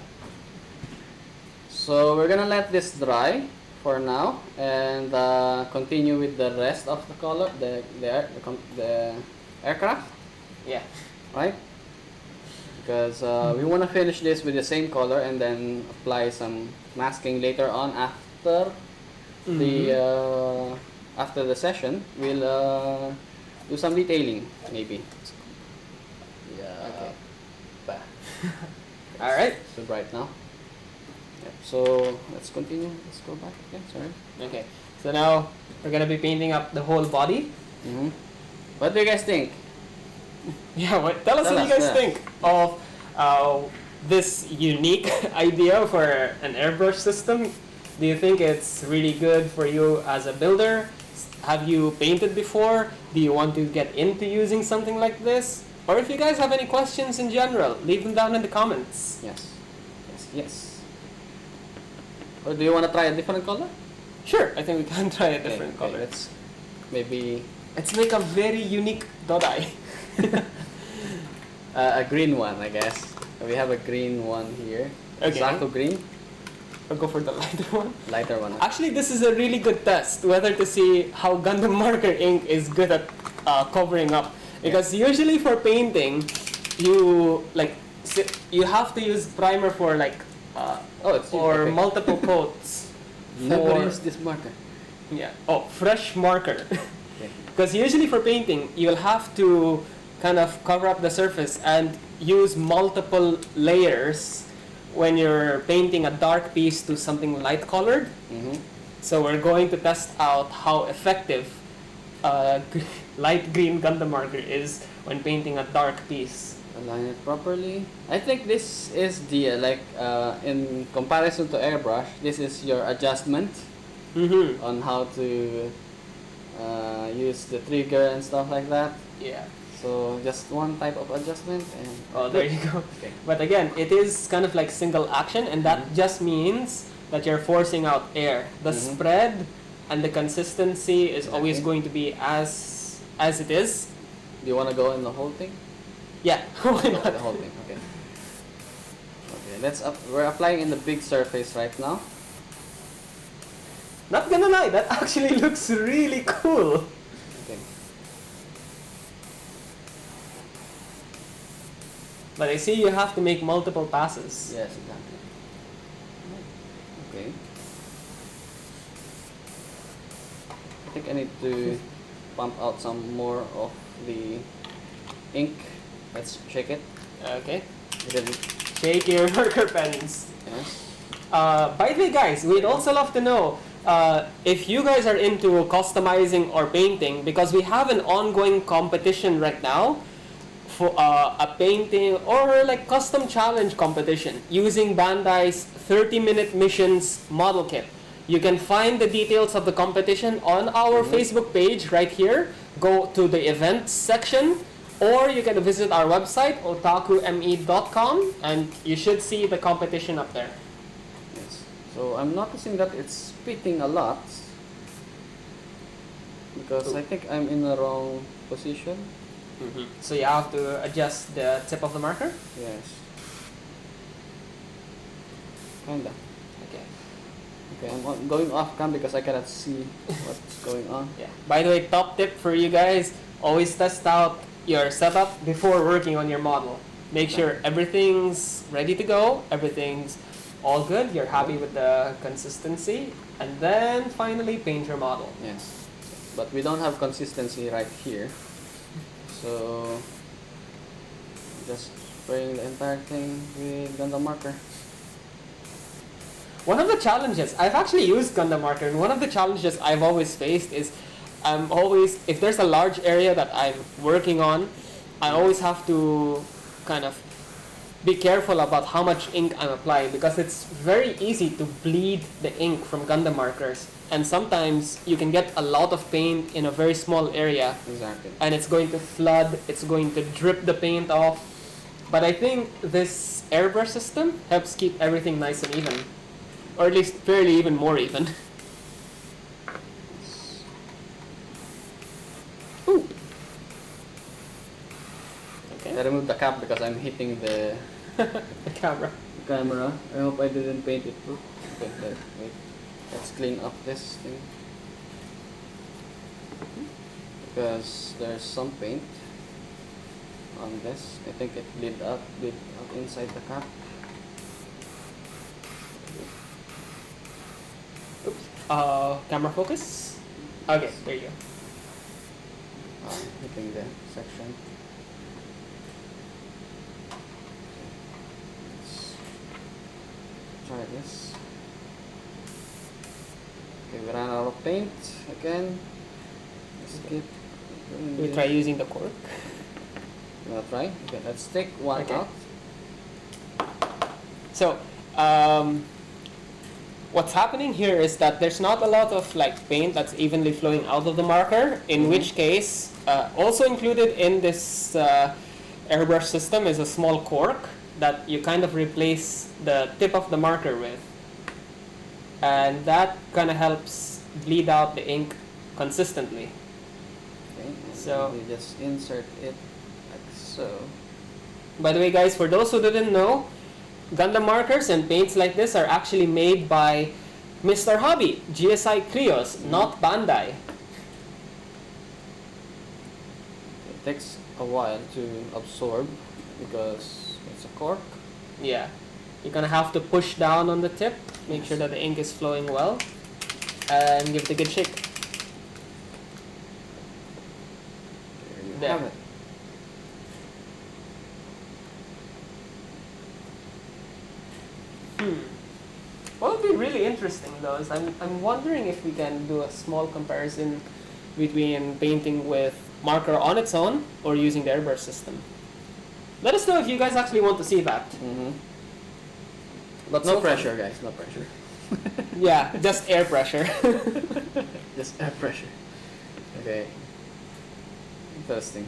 Speaker 2: So we're gonna let this dry for now and continue with the rest of the color, the aircraft,
Speaker 1: Yeah.
Speaker 2: right? Because we want to finish this with the same color and then apply some masking later on after the session. We'll do some detailing maybe. Yeah.
Speaker 1: Okay.
Speaker 2: Bah.
Speaker 1: All right.
Speaker 2: So bright now. Yep. So let's continue. Let's go back again. Sorry.
Speaker 1: Okay. So now we're gonna be painting up the whole body.
Speaker 2: What do you guys think?
Speaker 1: Yeah. Tell us
Speaker 2: Tell
Speaker 1: what you
Speaker 2: us,
Speaker 1: guys
Speaker 2: yeah.
Speaker 1: think of this unique idea for an airbrush system. Do you think it's really good for you as a builder? Have you painted before? Do you want to get into using something like this? Or if you guys have any questions in general, leave them down in the comments.
Speaker 2: Yes. Yes. Yes. Or do you want to try a different color?
Speaker 1: Sure, I think we can try a different
Speaker 2: Okay,
Speaker 1: color.
Speaker 2: let's maybe
Speaker 1: Let's make a very unique dodai.
Speaker 2: a green one, I guess. We have a green one here.
Speaker 1: Okay.
Speaker 2: Zako green,
Speaker 1: Or go for the lighter one.
Speaker 2: lighter one.
Speaker 1: Actually, this is a really good test whether to see how Gundam Marker ink is good at covering up. Because usually for painting, you have to use primer for
Speaker 2: Okay.
Speaker 1: multiple coats.
Speaker 2: Never
Speaker 1: for-
Speaker 2: used this marker.
Speaker 1: Yeah. Oh, fresh marker.
Speaker 2: Okay.
Speaker 1: Because usually for painting, you'll have to kind of cover up the surface and use multiple layers when you're painting a dark piece to something light colored. So we're going to test out how effective light green Gundam marker is when painting a dark piece.
Speaker 2: Align it properly. I think this is the in comparison to airbrush, this is your adjustment on how to use the trigger and stuff like that.
Speaker 1: Yeah.
Speaker 2: So just one type of adjustment and
Speaker 1: Oh, there you go.
Speaker 2: okay.
Speaker 1: But again, it is kind of like single action, and that just means that you're forcing out air. The spread and the consistency is always going to be as it is.
Speaker 2: Do you want to go in the whole thing?
Speaker 1: Yeah, why
Speaker 2: The
Speaker 1: not?
Speaker 2: whole thing. Okay. Okay. We're applying in the big surface right now.
Speaker 1: Not gonna lie, that actually looks really cool.
Speaker 2: Okay.
Speaker 1: But I see you have to make multiple passes.
Speaker 2: Yes, exactly. Okay. I think I need to pump out some more of the ink. Let's shake it.
Speaker 1: Okay.
Speaker 2: Then,
Speaker 1: Shake your marker pens.
Speaker 2: yes.
Speaker 1: By the way, guys, we'd also love to know if you guys are into customizing or painting, because we have an ongoing competition right now for a painting or like custom challenge competition using Bandai's 30-minute missions model kit. You can find the details of the competition on our Facebook page right here. Go to the events section, or you can visit our website otakume.com and you should see the competition up there.
Speaker 2: Yes. So I'm noticing that it's spitting a lot because I think I'm in the wrong position.
Speaker 1: So you have to adjust the tip of the marker.
Speaker 2: Yes. Kinda.
Speaker 1: Okay.
Speaker 2: Okay, I'm going off cam because I cannot see what's going on.
Speaker 1: Yeah. By the way, top tip for you guys: always test out your setup before working on your model. Make sure everything's ready to go, everything's all good, you're happy with the consistency, and then finally paint your model.
Speaker 2: Yes. But we don't have consistency right here. So just spraying the entire thing with Gundam Marker.
Speaker 1: One of the challenges, I've actually used Gundam Marker, and one of the challenges I've always faced is if there's a large area that I'm working on, I always have to kind of be careful about how much ink I'm applying, because it's very easy to bleed the ink from Gundam markers, and sometimes you can get a lot of paint in a very small area.
Speaker 2: Exactly.
Speaker 1: And it's going to flood, it's going to drip the paint off. But I think this airbrush system helps keep everything nice and even, or at least fairly even more even. Ooh. Okay.
Speaker 2: I removed the cap because I'm hitting the
Speaker 1: The camera.
Speaker 2: camera. I hope I didn't paint it too. Okay, wait. Let's clean up this thing. Because there's some paint on this. I think it bled out inside the cap.
Speaker 1: Oops. Camera focus. Okay, there you go.
Speaker 2: Hitting the section. Let's try this. Okay, we ran out of paint again. Let's keep doing
Speaker 1: We
Speaker 2: this.
Speaker 1: try using the cork.
Speaker 2: You wanna try? Okay, let's take one
Speaker 1: Okay.
Speaker 2: out.
Speaker 1: So, what's happening here is that there's not a lot of like paint that's evenly flowing out of the marker, in which case, also included in this airbrush system is a small cork that you kind of replace the tip of the marker with. And that kind of helps bleed out the ink consistently.
Speaker 2: Okay, and
Speaker 1: So-
Speaker 2: we just insert it like so.
Speaker 1: By the way, guys, for those who didn't know, Gundam markers and paints like this are actually made by Mr. Hobby, GSI Krios, not Bandai.
Speaker 2: It takes a while to absorb because it's a cork.
Speaker 1: Yeah. You're gonna have to push down on the tip, make sure that the ink is flowing well, and give it a good shake.
Speaker 2: There you
Speaker 1: There.
Speaker 2: have it.
Speaker 1: What would be really interesting though is I'm wondering if we can do a small comparison between painting with marker on its own or using the airbrush system. Let us know if you guys actually want to see that. But
Speaker 2: No
Speaker 1: so far-
Speaker 2: pressure, guys. No pressure.
Speaker 1: Yeah, just air pressure.
Speaker 2: Just air pressure. Okay. Interesting.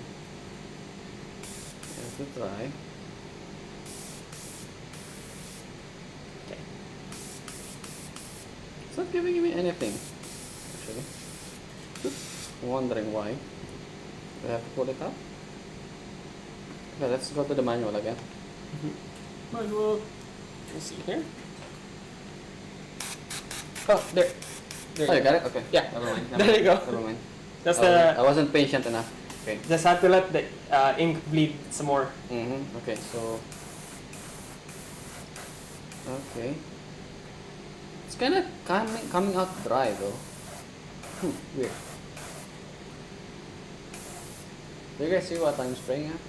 Speaker 2: Give it a try.
Speaker 1: Okay.
Speaker 2: It's not giving me anything, actually. I'm wondering why. Do I have to pull it up? Okay, let's go to the manual again.
Speaker 1: Manual. Let's see here. Oh, there. There
Speaker 2: Oh, you got it? Okay.
Speaker 1: Yeah.
Speaker 2: Never mind.
Speaker 1: There you go.
Speaker 2: Never mind.
Speaker 1: That's
Speaker 2: I wasn't patient enough. Okay.
Speaker 1: just had to let the ink bleed some more.
Speaker 2: Okay, so... Okay. It's kind of coming out dry though. Weird. Do you guys see what I'm spraying at?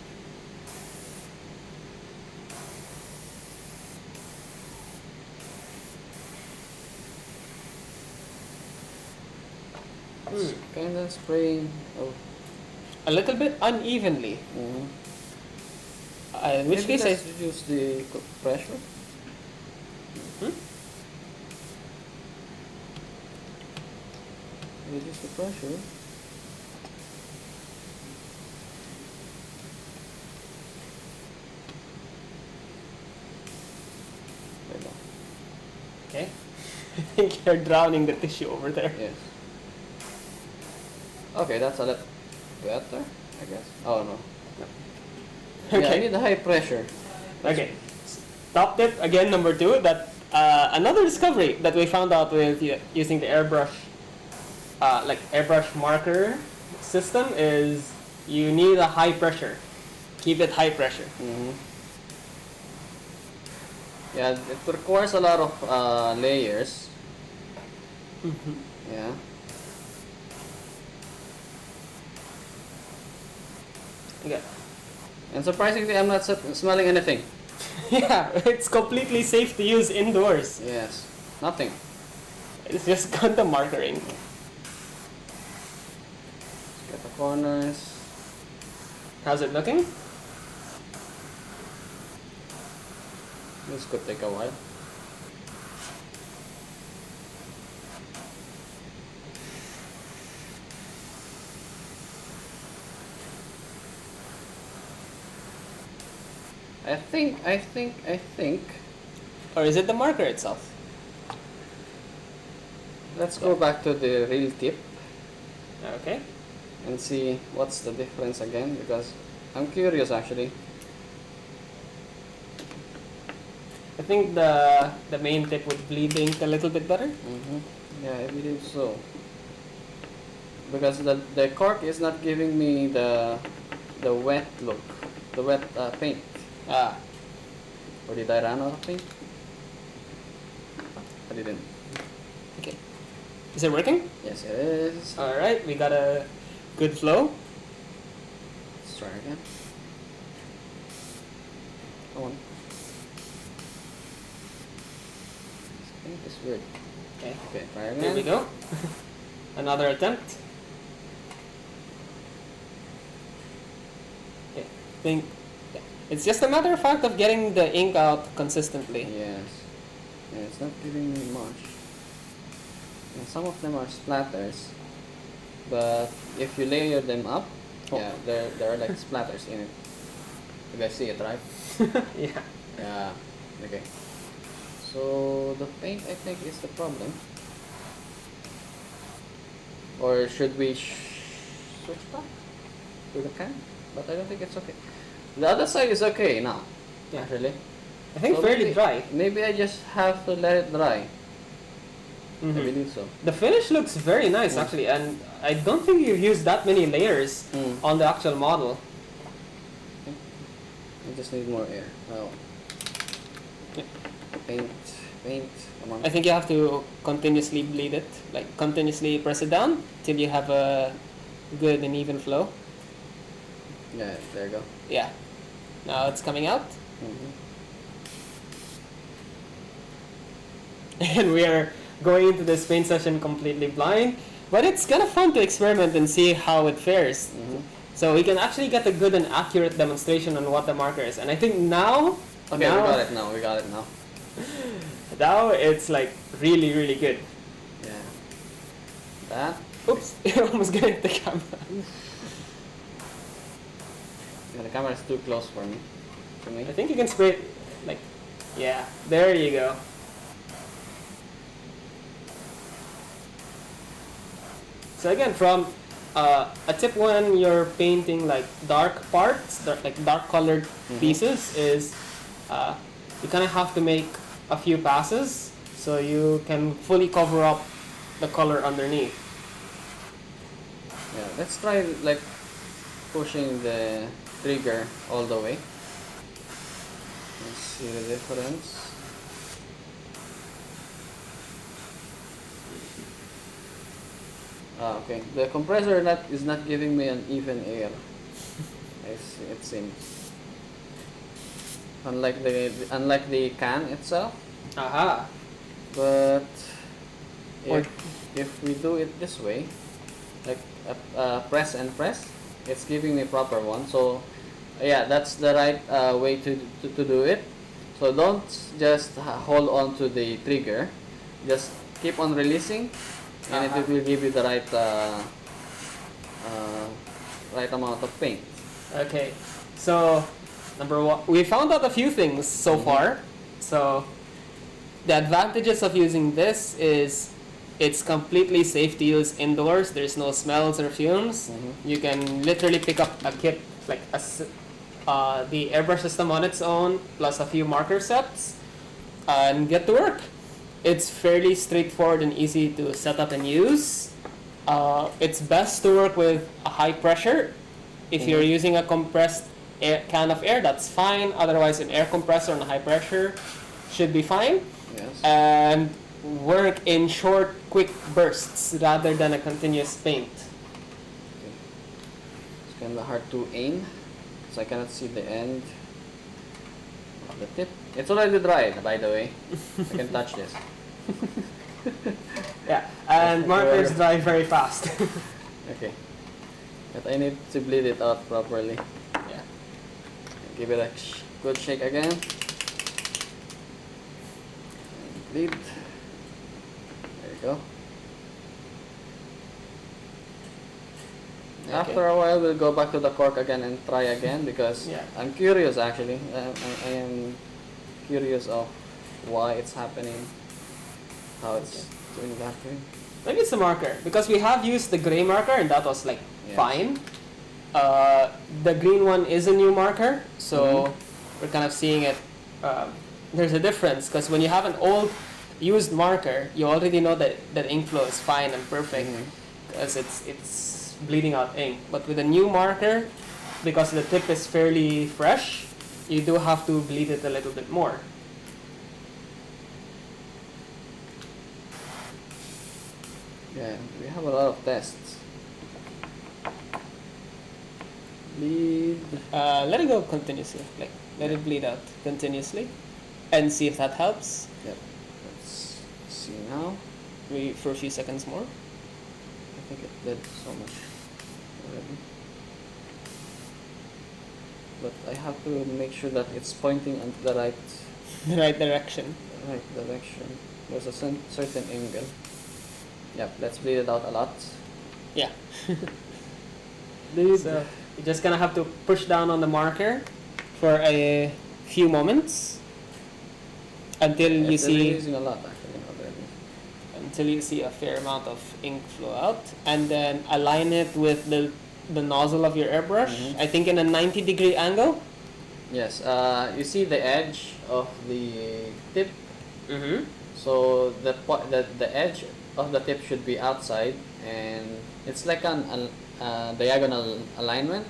Speaker 2: It's kind of spraying. Oh.
Speaker 1: A little bit unevenly. In which
Speaker 2: Maybe
Speaker 1: case I
Speaker 2: let's reduce the pressure. Reduce the pressure. There you go.
Speaker 1: Okay. I think you're drowning the tissue over there.
Speaker 2: Yes. Okay, that's a lot better, I guess. Oh no. Yeah, I
Speaker 1: Okay.
Speaker 2: need the high pressure.
Speaker 1: Okay. Top tip again, number 2. That another discovery that we found out with using the airbrush, like airbrush marker system, is you need a high pressure. Keep it high pressure.
Speaker 2: Yeah, it requires a lot of layers. Yeah.
Speaker 1: Okay.
Speaker 2: And surprisingly, I'm not smelling anything.
Speaker 1: Yeah, it's completely safe to use indoors.
Speaker 2: Yes. Nothing.
Speaker 1: It's just Gundam Marker ink.
Speaker 2: Get the corners.
Speaker 1: How's it looking?
Speaker 2: This could take a while. I think.
Speaker 1: Or is it the marker itself?
Speaker 2: Let's go back to the real tip
Speaker 1: Okay.
Speaker 2: and see what's the difference again, because I'm curious actually.
Speaker 1: I think the main tip would bleed the ink a little bit better.
Speaker 2: Yeah, I believe so. Because the cork is not giving me the wet look, the wet paint.
Speaker 1: Ah,
Speaker 2: Or did I run out of paint? I didn't.
Speaker 1: okay. Is it working?
Speaker 2: Yes, it is.
Speaker 1: Alright, we got a good flow.
Speaker 2: Let's try again. Come on. This paint is weird.
Speaker 1: Okay,
Speaker 2: Okay, try again.
Speaker 1: there we go. Another attempt. Okay, think. Yeah. It's just a matter of fact of getting the ink out consistently.
Speaker 2: Yes. Yeah, it's not giving me much. And some of them are splatters, but if you layer them up, yeah, there are like splatters in it. You guys see it, right?
Speaker 1: Yeah.
Speaker 2: Yeah. Okay. So the paint, I think, is the problem. Or should we switch back to the can? But I don't think it's okay. The other side is okay now.
Speaker 1: Yeah.
Speaker 2: Actually.
Speaker 1: I think
Speaker 2: So
Speaker 1: fairly
Speaker 2: maybe-
Speaker 1: dry.
Speaker 2: Maybe I just have to let it dry. I
Speaker 1: Mhm.
Speaker 2: believe so.
Speaker 1: The finish looks very nice actually, and I don't think you've used that many layers on the actual model.
Speaker 2: I just need more air. Oh.
Speaker 1: Yeah.
Speaker 2: Paint. Come on.
Speaker 1: I think you have to continuously bleed it, like continuously press it down till you have a good and even flow.
Speaker 2: Yeah, there you go.
Speaker 1: Yeah. Now it's coming out, and we are going into this paint session completely blind. But it's kind of fun to experiment and see how it fares. So we can actually get a good and accurate demonstration on what the marker is. And I think now,
Speaker 2: Okay,
Speaker 1: now,
Speaker 2: we got it now.
Speaker 1: now it's like really, really good.
Speaker 2: Yeah. That.
Speaker 1: Oops, I almost got hit the camera.
Speaker 2: Yeah, the camera is too close for me. To me.
Speaker 1: I think you can spray it, like, yeah, there you go. So again, from a tip when you're painting like dark parts, like dark colored pieces, is you kind of have to make a few passes so you can fully cover up the color underneath.
Speaker 2: Yeah, let's try like pushing the trigger all the way. Let's see the difference. Okay. The compressor is not giving me an even air. It seems. Unlike the can itself.
Speaker 1: Aha.
Speaker 2: But if we do it this way, like press and press, it's giving me proper one. So yeah, that's the right way to do it. So don't just hold on to the trigger. Just keep on releasing, and it will give you the right right amount of paint.
Speaker 1: Okay. So number one, we found out a few things so far. So the advantages of using this is it's completely safe to use indoors. There's no smells or fumes. You can literally pick up a kit like the airbrush system on its own plus a few marker sets and get to work. It's fairly straightforward and easy to set up and use. It's best to work with a high pressure. If you're using a compressed can of air, that's fine. Otherwise, an air compressor on high pressure should be fine.
Speaker 2: Yes.
Speaker 1: And work in short, quick bursts rather than a continuous paint.
Speaker 2: Okay. It's kind of hard to aim, so I cannot see the end of the tip. It's already dried, by the way. I can touch this.
Speaker 1: Yeah, and markers dry very fast.
Speaker 2: Okay. But I need to bleed it out properly.
Speaker 1: Yeah.
Speaker 2: Give it a good shake again. Bleed. There you go.
Speaker 1: Okay.
Speaker 2: After a while, we'll go back to the cork again and try again because
Speaker 1: Yeah.
Speaker 2: I'm curious actually. I am curious of why it's happening, how it's doing that way.
Speaker 1: Maybe it's a marker because we have used the gray marker and that was like
Speaker 2: Yes.
Speaker 1: fine. The green one is a new marker, so we're kind of seeing it. There's a difference because when you have an old used marker, you already know that ink flow is fine and perfect because it's bleeding out ink. But with a new marker, because the tip is fairly fresh, you do have to bleed it a little bit more.
Speaker 2: Yeah, we have a lot of tests. Bleed.
Speaker 1: Let it go continuously, like let it bleed out continuously, and see if that helps.
Speaker 2: Yep. Let's see now.
Speaker 1: Maybe for a few seconds more.
Speaker 2: I think it did so much already. But I have to make sure that it's pointing in the right
Speaker 1: Direction.
Speaker 2: direction. There's a certain angle. Yep, let's bleed it out a lot.
Speaker 1: Yeah.
Speaker 2: Bleed.
Speaker 1: So you're just gonna have to push down on the marker for a few moments until you
Speaker 2: It's
Speaker 1: see
Speaker 2: using a lot actually already.
Speaker 1: until you see a fair amount of ink flow out, and then align it with the nozzle of your airbrush. I think in a 90-degree angle.
Speaker 2: Yes, you see the edge of the tip.
Speaker 1: Mm-hmm.
Speaker 2: So the edge of the tip should be outside, and it's like an diagonal alignment,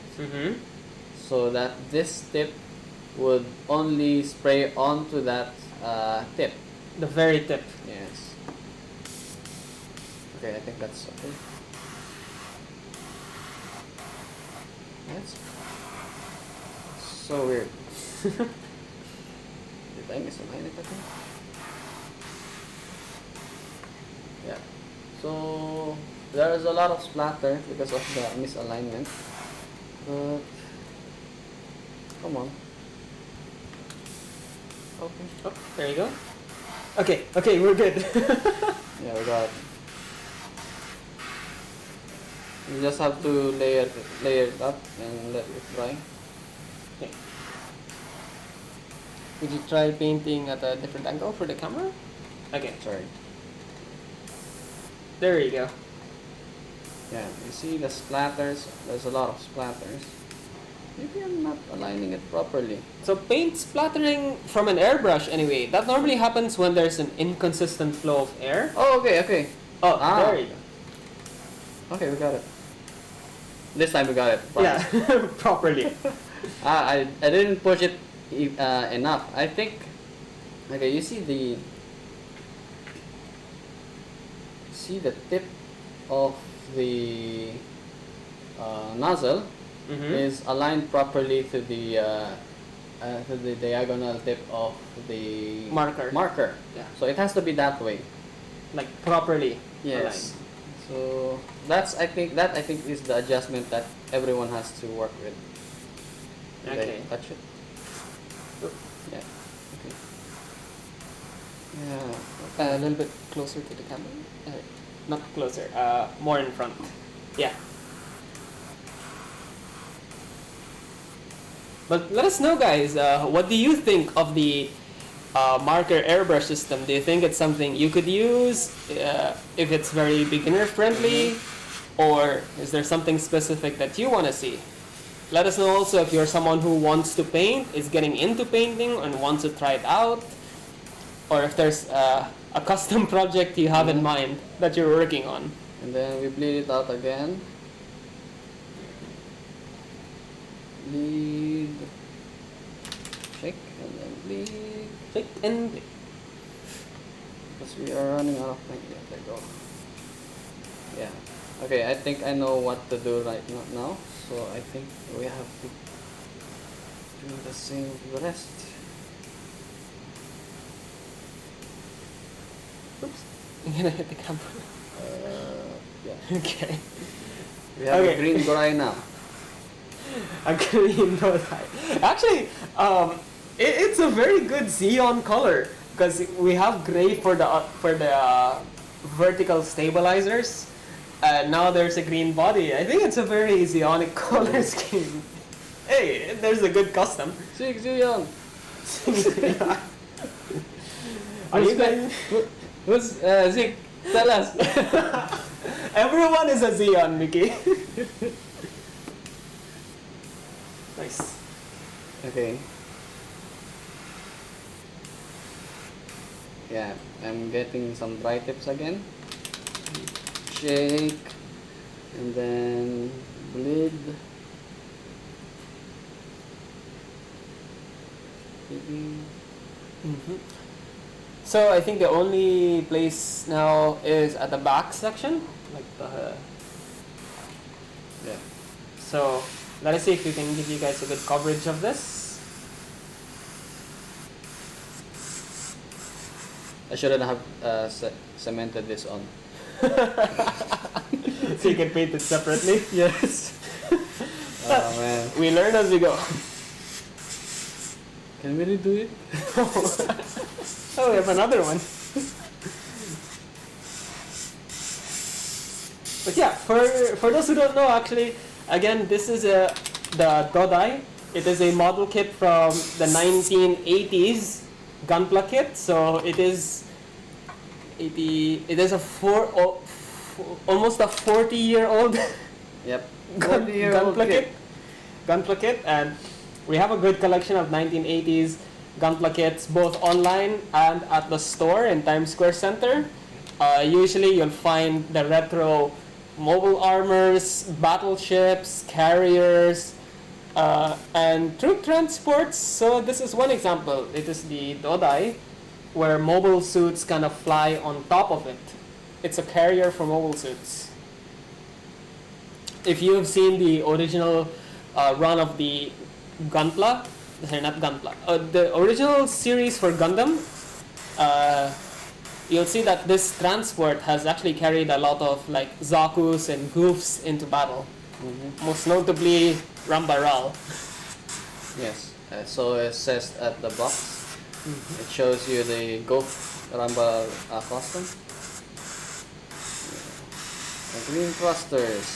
Speaker 2: so that this tip would only spray onto that tip.
Speaker 1: The very tip.
Speaker 2: Yes. Okay, I think that's okay. That's so weird. Did I misalign it, I think? Yeah. So there is a lot of splatter because of the misalignment. But come on. Okay.
Speaker 1: Oh, there you go. Okay, we're good.
Speaker 2: Yeah, we got it. You just have to layer it up and let it dry.
Speaker 1: Okay. Would you try painting at a different angle for the camera? Okay.
Speaker 2: Sorry.
Speaker 1: There you go.
Speaker 2: Yeah, you see the splatters? There's a lot of splatters. Maybe I'm not aligning it properly.
Speaker 1: So paint splattering from an airbrush anyway, that normally happens when there's an inconsistent flow of air.
Speaker 2: Oh, okay, okay.
Speaker 1: Oh,
Speaker 2: Ah.
Speaker 1: there you go.
Speaker 2: Okay, we got it. This time we got it. Promise.
Speaker 1: Yeah, properly.
Speaker 2: I didn't push it enough. I think. Okay, you see the tip of the nozzle
Speaker 1: Mm-hmm.
Speaker 2: is aligned properly to the diagonal tip of the
Speaker 1: Marker. Yeah.
Speaker 2: So it has to be that way.
Speaker 1: Like properly
Speaker 2: Yes. So I think is the adjustment that everyone has to work with. Did
Speaker 1: Okay.
Speaker 2: I touch it?
Speaker 1: Oh.
Speaker 2: Yeah. Okay. Yeah.
Speaker 1: A little bit closer to the camera. Not closer. More in front. Yeah. But let us know, guys. What do you think of the marker airbrush system? Do you think it's something you could use if it's very beginner friendly, or is there something specific that you want to see? Let us know also if you're someone who wants to paint, is getting into painting, and wants to try it out, or if there's a custom project you have in mind that you're working on.
Speaker 2: And then we bleed it out again. Bleed. Shake and then bleed.
Speaker 1: Shake and
Speaker 2: Because we are running out of paint. Yeah, there you go. Yeah. Okay, I think I know what to do right now. So I think we have to do the same with the rest.
Speaker 1: oops, I'm gonna hit the camera.
Speaker 2: Yeah.
Speaker 1: Okay.
Speaker 2: We have
Speaker 1: Okay.
Speaker 2: a green dry now.
Speaker 1: A green dye. Actually, it's a very good Xeon color because we have gray for the vertical stabilizers. Now there's a green body. I think it's a very Xeonic color scheme. Hey, there's a good custom.
Speaker 2: Sig Zion!
Speaker 1: Are you guys?
Speaker 2: Who's Zig? Tell us.
Speaker 1: Everyone is a Xeon, Mickey. Nice.
Speaker 2: Okay. Yeah, I'm getting some dry tips again. Shake and then bleed.
Speaker 1: Mm-hmm. So I think the only place now is at the back section, like the.
Speaker 2: Yeah.
Speaker 1: So let us see if we can give you guys a good coverage of this.
Speaker 2: I shouldn't have cemented this on.
Speaker 1: So you can paint it separately.
Speaker 2: Yes. Oh man.
Speaker 1: We learn as we go.
Speaker 2: Can we redo it?
Speaker 1: Oh, we have another one. But yeah, for those who don't know, actually, again, this is the Dodai. It is a model kit from the 1980s Gunpla kit. So it is almost a 40-year-old
Speaker 2: Yep.
Speaker 1: Gunpla kit, and we have a good collection of 1980s Gunpla kits, both online and at the store in Times Square Center. Usually you'll find the retro mobile armors, battleships, carriers, and troop transports. So this is one example. It is the Dodai, where mobile suits kind of fly on top of it. It's a carrier for mobile suits. If you have seen the original run of the Gunpla, sorry, not Gunpla, the original series for Gundam, you'll see that this transport has actually carried a lot of like Zakus and Goofs into battle.
Speaker 2: Mm-hmm.
Speaker 1: Most notably Rambaral.
Speaker 2: Yes. So it says at the box. It shows you the Goof Ramba costume. The green thrusters.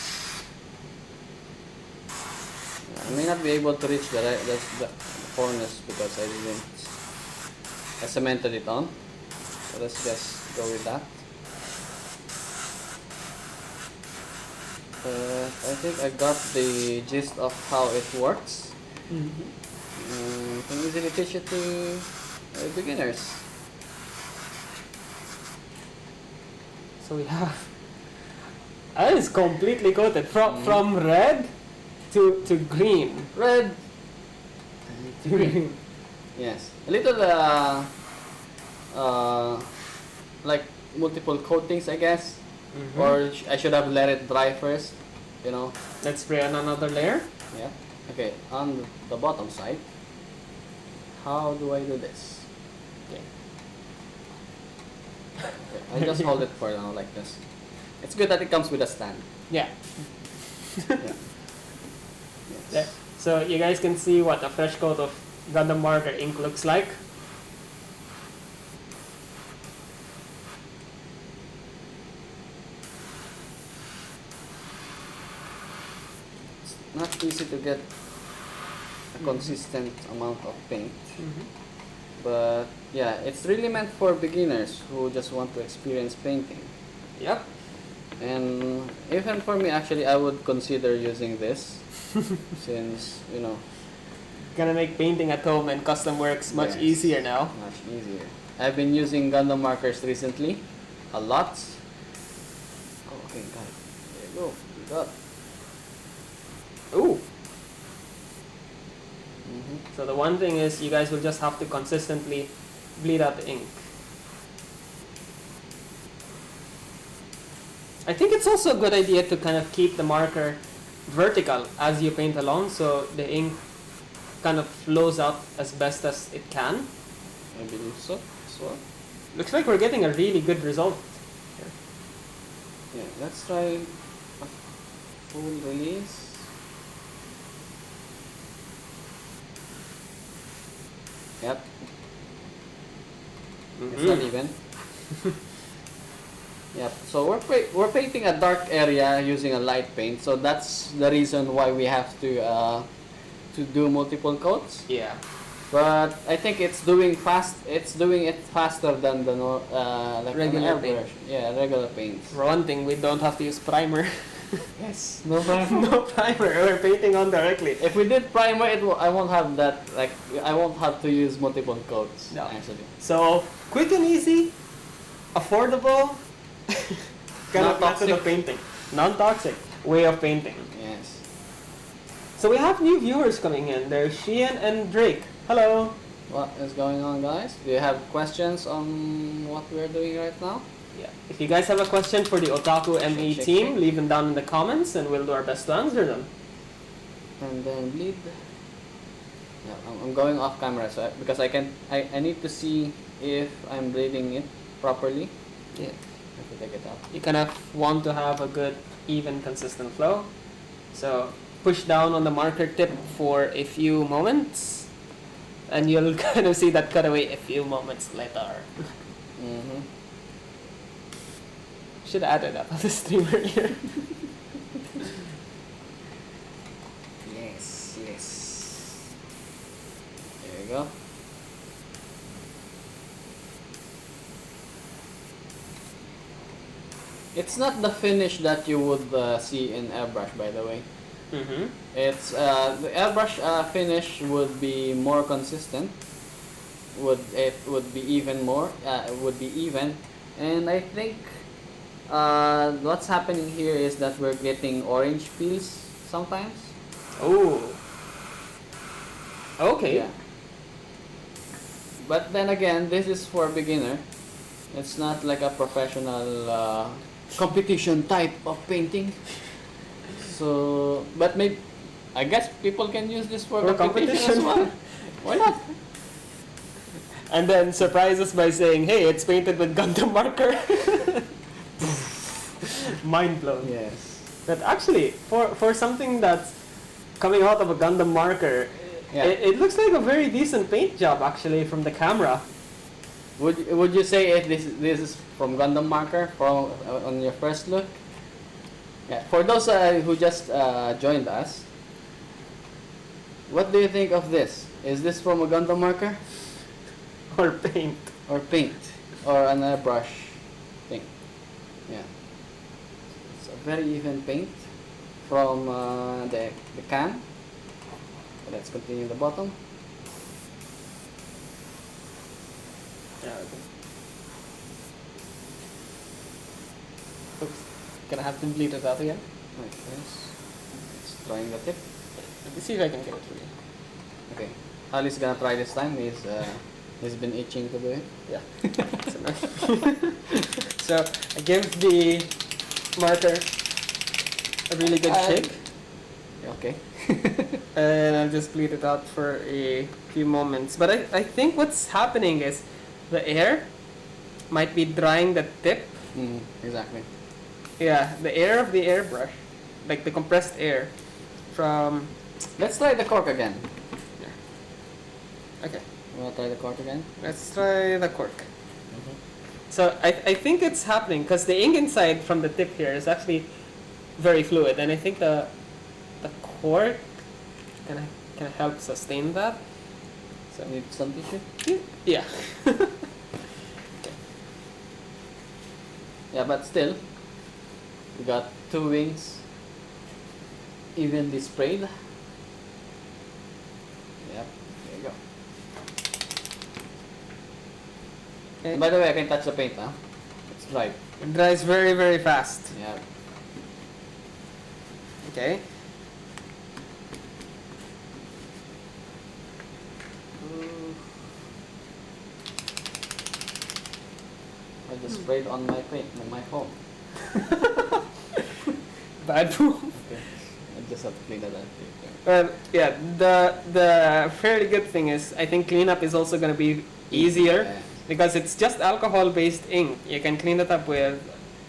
Speaker 2: I may not be able to reach the corners because I cemented it on. So let's just go with that. I think I got the gist of how it works. Can easily teach it to beginners.
Speaker 1: So we have. That is completely coated from red to green.
Speaker 2: Red to green. Yes, a little like multiple coatings, I guess. Or I should have let it dry first, you know.
Speaker 1: Let's spray on another layer.
Speaker 2: Yeah. Okay, on the bottom side, how do I do this? Okay. I just hold it for now like this. It's good that it comes with a stand.
Speaker 1: Yeah.
Speaker 2: Yeah.
Speaker 1: There.
Speaker 2: Yes.
Speaker 1: So you guys can see what a fresh coat of Gundam Marker ink looks like.
Speaker 2: Not easy to get a consistent amount of paint. But yeah, it's really meant for beginners who just want to experience painting.
Speaker 1: Yep.
Speaker 2: And even for me, actually, I would consider using this since, you know,
Speaker 1: Gonna make painting at home and custom works much
Speaker 2: yes,
Speaker 1: easier now.
Speaker 2: Much easier. I've been using Gundam markers recently, a lot. Oh, okay, got it. There you go. You got.
Speaker 1: Ooh. So the one thing is you guys will just have to consistently bleed out the ink. I think it's also a good idea to kind of keep the marker vertical as you paint along so the ink kind of flows out as best as it can.
Speaker 2: I believe so as well.
Speaker 1: Looks like we're getting a really good result.
Speaker 2: Yeah, let's try a full release. Yep, it's not even. Yep, so we're painting a dark area using a light paint, so that's the reason why we have to do multiple coats.
Speaker 1: Yeah.
Speaker 2: But I think it's doing it faster than the like
Speaker 1: Regular
Speaker 2: an
Speaker 1: paint.
Speaker 2: airbrush. Yeah, regular paints.
Speaker 1: For one thing, we don't have to use primer.
Speaker 2: Yes, no problem.
Speaker 1: No primer, we're painting on directly.
Speaker 2: If we did primer, I won't have that. Like I won't have to use multiple coats.
Speaker 1: No.
Speaker 2: Actually.
Speaker 1: So, quick and easy, affordable, kind of method of
Speaker 2: Non-toxic.
Speaker 1: painting. Non-toxic way of painting.
Speaker 2: Yes.
Speaker 1: So we have new viewers coming in. There's Sheehan and Drake. Hello.
Speaker 2: What is going on, guys? Do you have questions on what we're doing right now?
Speaker 1: Yeah. If you guys have a question for the Otaku ME
Speaker 2: Check,
Speaker 1: team,
Speaker 2: check.
Speaker 1: leave them down in the comments and we'll do our best to answer them.
Speaker 2: And then bleed. Yeah, I'm going off camera because I need to see if I'm bleeding it properly.
Speaker 1: Yeah.
Speaker 2: I have to take it out.
Speaker 1: You kind of want to have a good, even, consistent flow. So push down on the marker tip for a few moments and you'll kind of see that cutaway a few moments later. Should have added that on the stream earlier.
Speaker 2: Yes, yes. There you go. It's not the finish that you would see in airbrush, by the way. It's the airbrush finish would be more consistent. Would be even more. Would be even, and I think what's happening here is that we're getting orange peels sometimes.
Speaker 1: Oh. Okay.
Speaker 2: Yeah. But then again, this is for beginner. It's not like a professional competition type of painting. So, but maybe I guess people can use this for competition as well. Why not?
Speaker 1: And then surprise us by saying, "Hey, it's painted with Gundam marker." Mind blown.
Speaker 2: Yes.
Speaker 1: But actually, for something that's coming out of a Gundam marker,
Speaker 2: Yeah.
Speaker 1: it looks like a very decent paint job actually from the camera.
Speaker 2: Would you say if this is from Gundam Marker from on your first look? Yeah. For those who just joined us, What do you think of this? Is this from a Gundam marker?
Speaker 1: Or paint.
Speaker 2: Or paint? Or an airbrush thing? Yeah. It's a very even paint from the can. Let's continue the bottom.
Speaker 1: Yeah, okay. Oops. Gonna have to bleed it out again.
Speaker 2: Like this. It's trying the tip.
Speaker 1: Let me see if I can get it for you.
Speaker 2: Okay. Ali's gonna try this time. He's been itching to do it.
Speaker 1: Yeah. So, so I give the marker a really good shake.
Speaker 2: Okay.
Speaker 1: And I'll just bleed it out for a few moments. But I think what's happening is the air might be drying the tip.
Speaker 2: Exactly.
Speaker 1: Yeah, the air of the airbrush, like the compressed air from...
Speaker 2: Let's try the cork again.
Speaker 1: Okay,
Speaker 2: You wanna try the cork again?
Speaker 1: let's try the cork. So I think it's happening because the ink inside from the tip here is actually very fluid, and I think the cork can help sustain that. So
Speaker 2: Need some tissue?
Speaker 1: yeah.
Speaker 2: Yeah, but still, we got two wings evenly sprayed. Yep, there you go. And by the way, I can touch the paint now. It's dry.
Speaker 1: It dries very, very fast.
Speaker 2: Yeah.
Speaker 1: Okay.
Speaker 2: I just sprayed on my paint, on my phone.
Speaker 1: Bad move.
Speaker 2: Okay. I just have to clean that up.
Speaker 1: Yeah, the fairly good thing is I think cleanup is also going to be easier
Speaker 2: Yeah.
Speaker 1: because it's just alcohol-based ink. You can clean it up with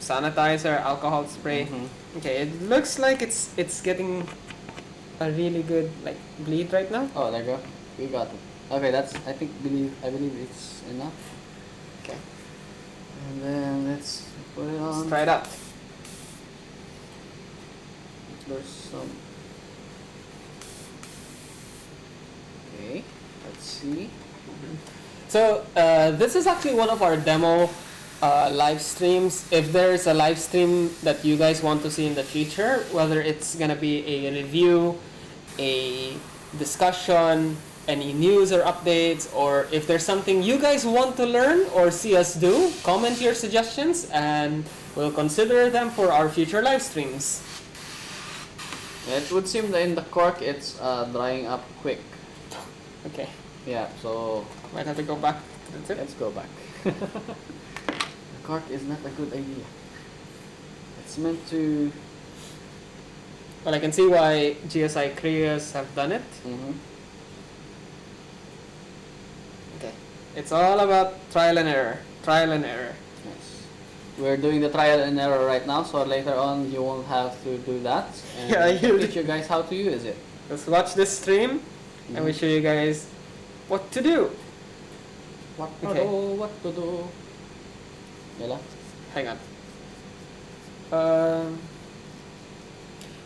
Speaker 1: sanitizer, alcohol spray. Okay, it looks like it's getting a really good like bleed right now.
Speaker 2: Oh, there you go. We got it. Okay, that's I believe it's enough.
Speaker 1: Okay,
Speaker 2: And then let's put it on.
Speaker 1: let's try it out.
Speaker 2: There's some. Okay, let's see.
Speaker 1: So this is actually one of our demo live streams. If there's a live stream that you guys want to see in the future, whether it's gonna be a review, a discussion, any news or updates, or if there's something you guys want to learn or see us do, comment your suggestions and we'll consider them for our future live streams.
Speaker 2: Yeah, it would seem that in the cork it's drying up quick.
Speaker 1: Okay,
Speaker 2: Yeah, so
Speaker 1: might have to go back to the tip.
Speaker 2: let's go back. The cork is not a good idea. It's meant to.
Speaker 1: Well, I can see why GSI Koreas have done it. Okay, it's all about trial and error. Trial and error.
Speaker 2: Yes. We're doing the trial and error right now, so later on you won't have to do that. And
Speaker 1: Yeah,
Speaker 2: we can
Speaker 1: you-
Speaker 2: teach you guys how to use it.
Speaker 1: Let's watch this stream and we show you guys what to do.
Speaker 2: What to
Speaker 1: Okay.
Speaker 2: do, what to do. Yala?
Speaker 1: Hang on.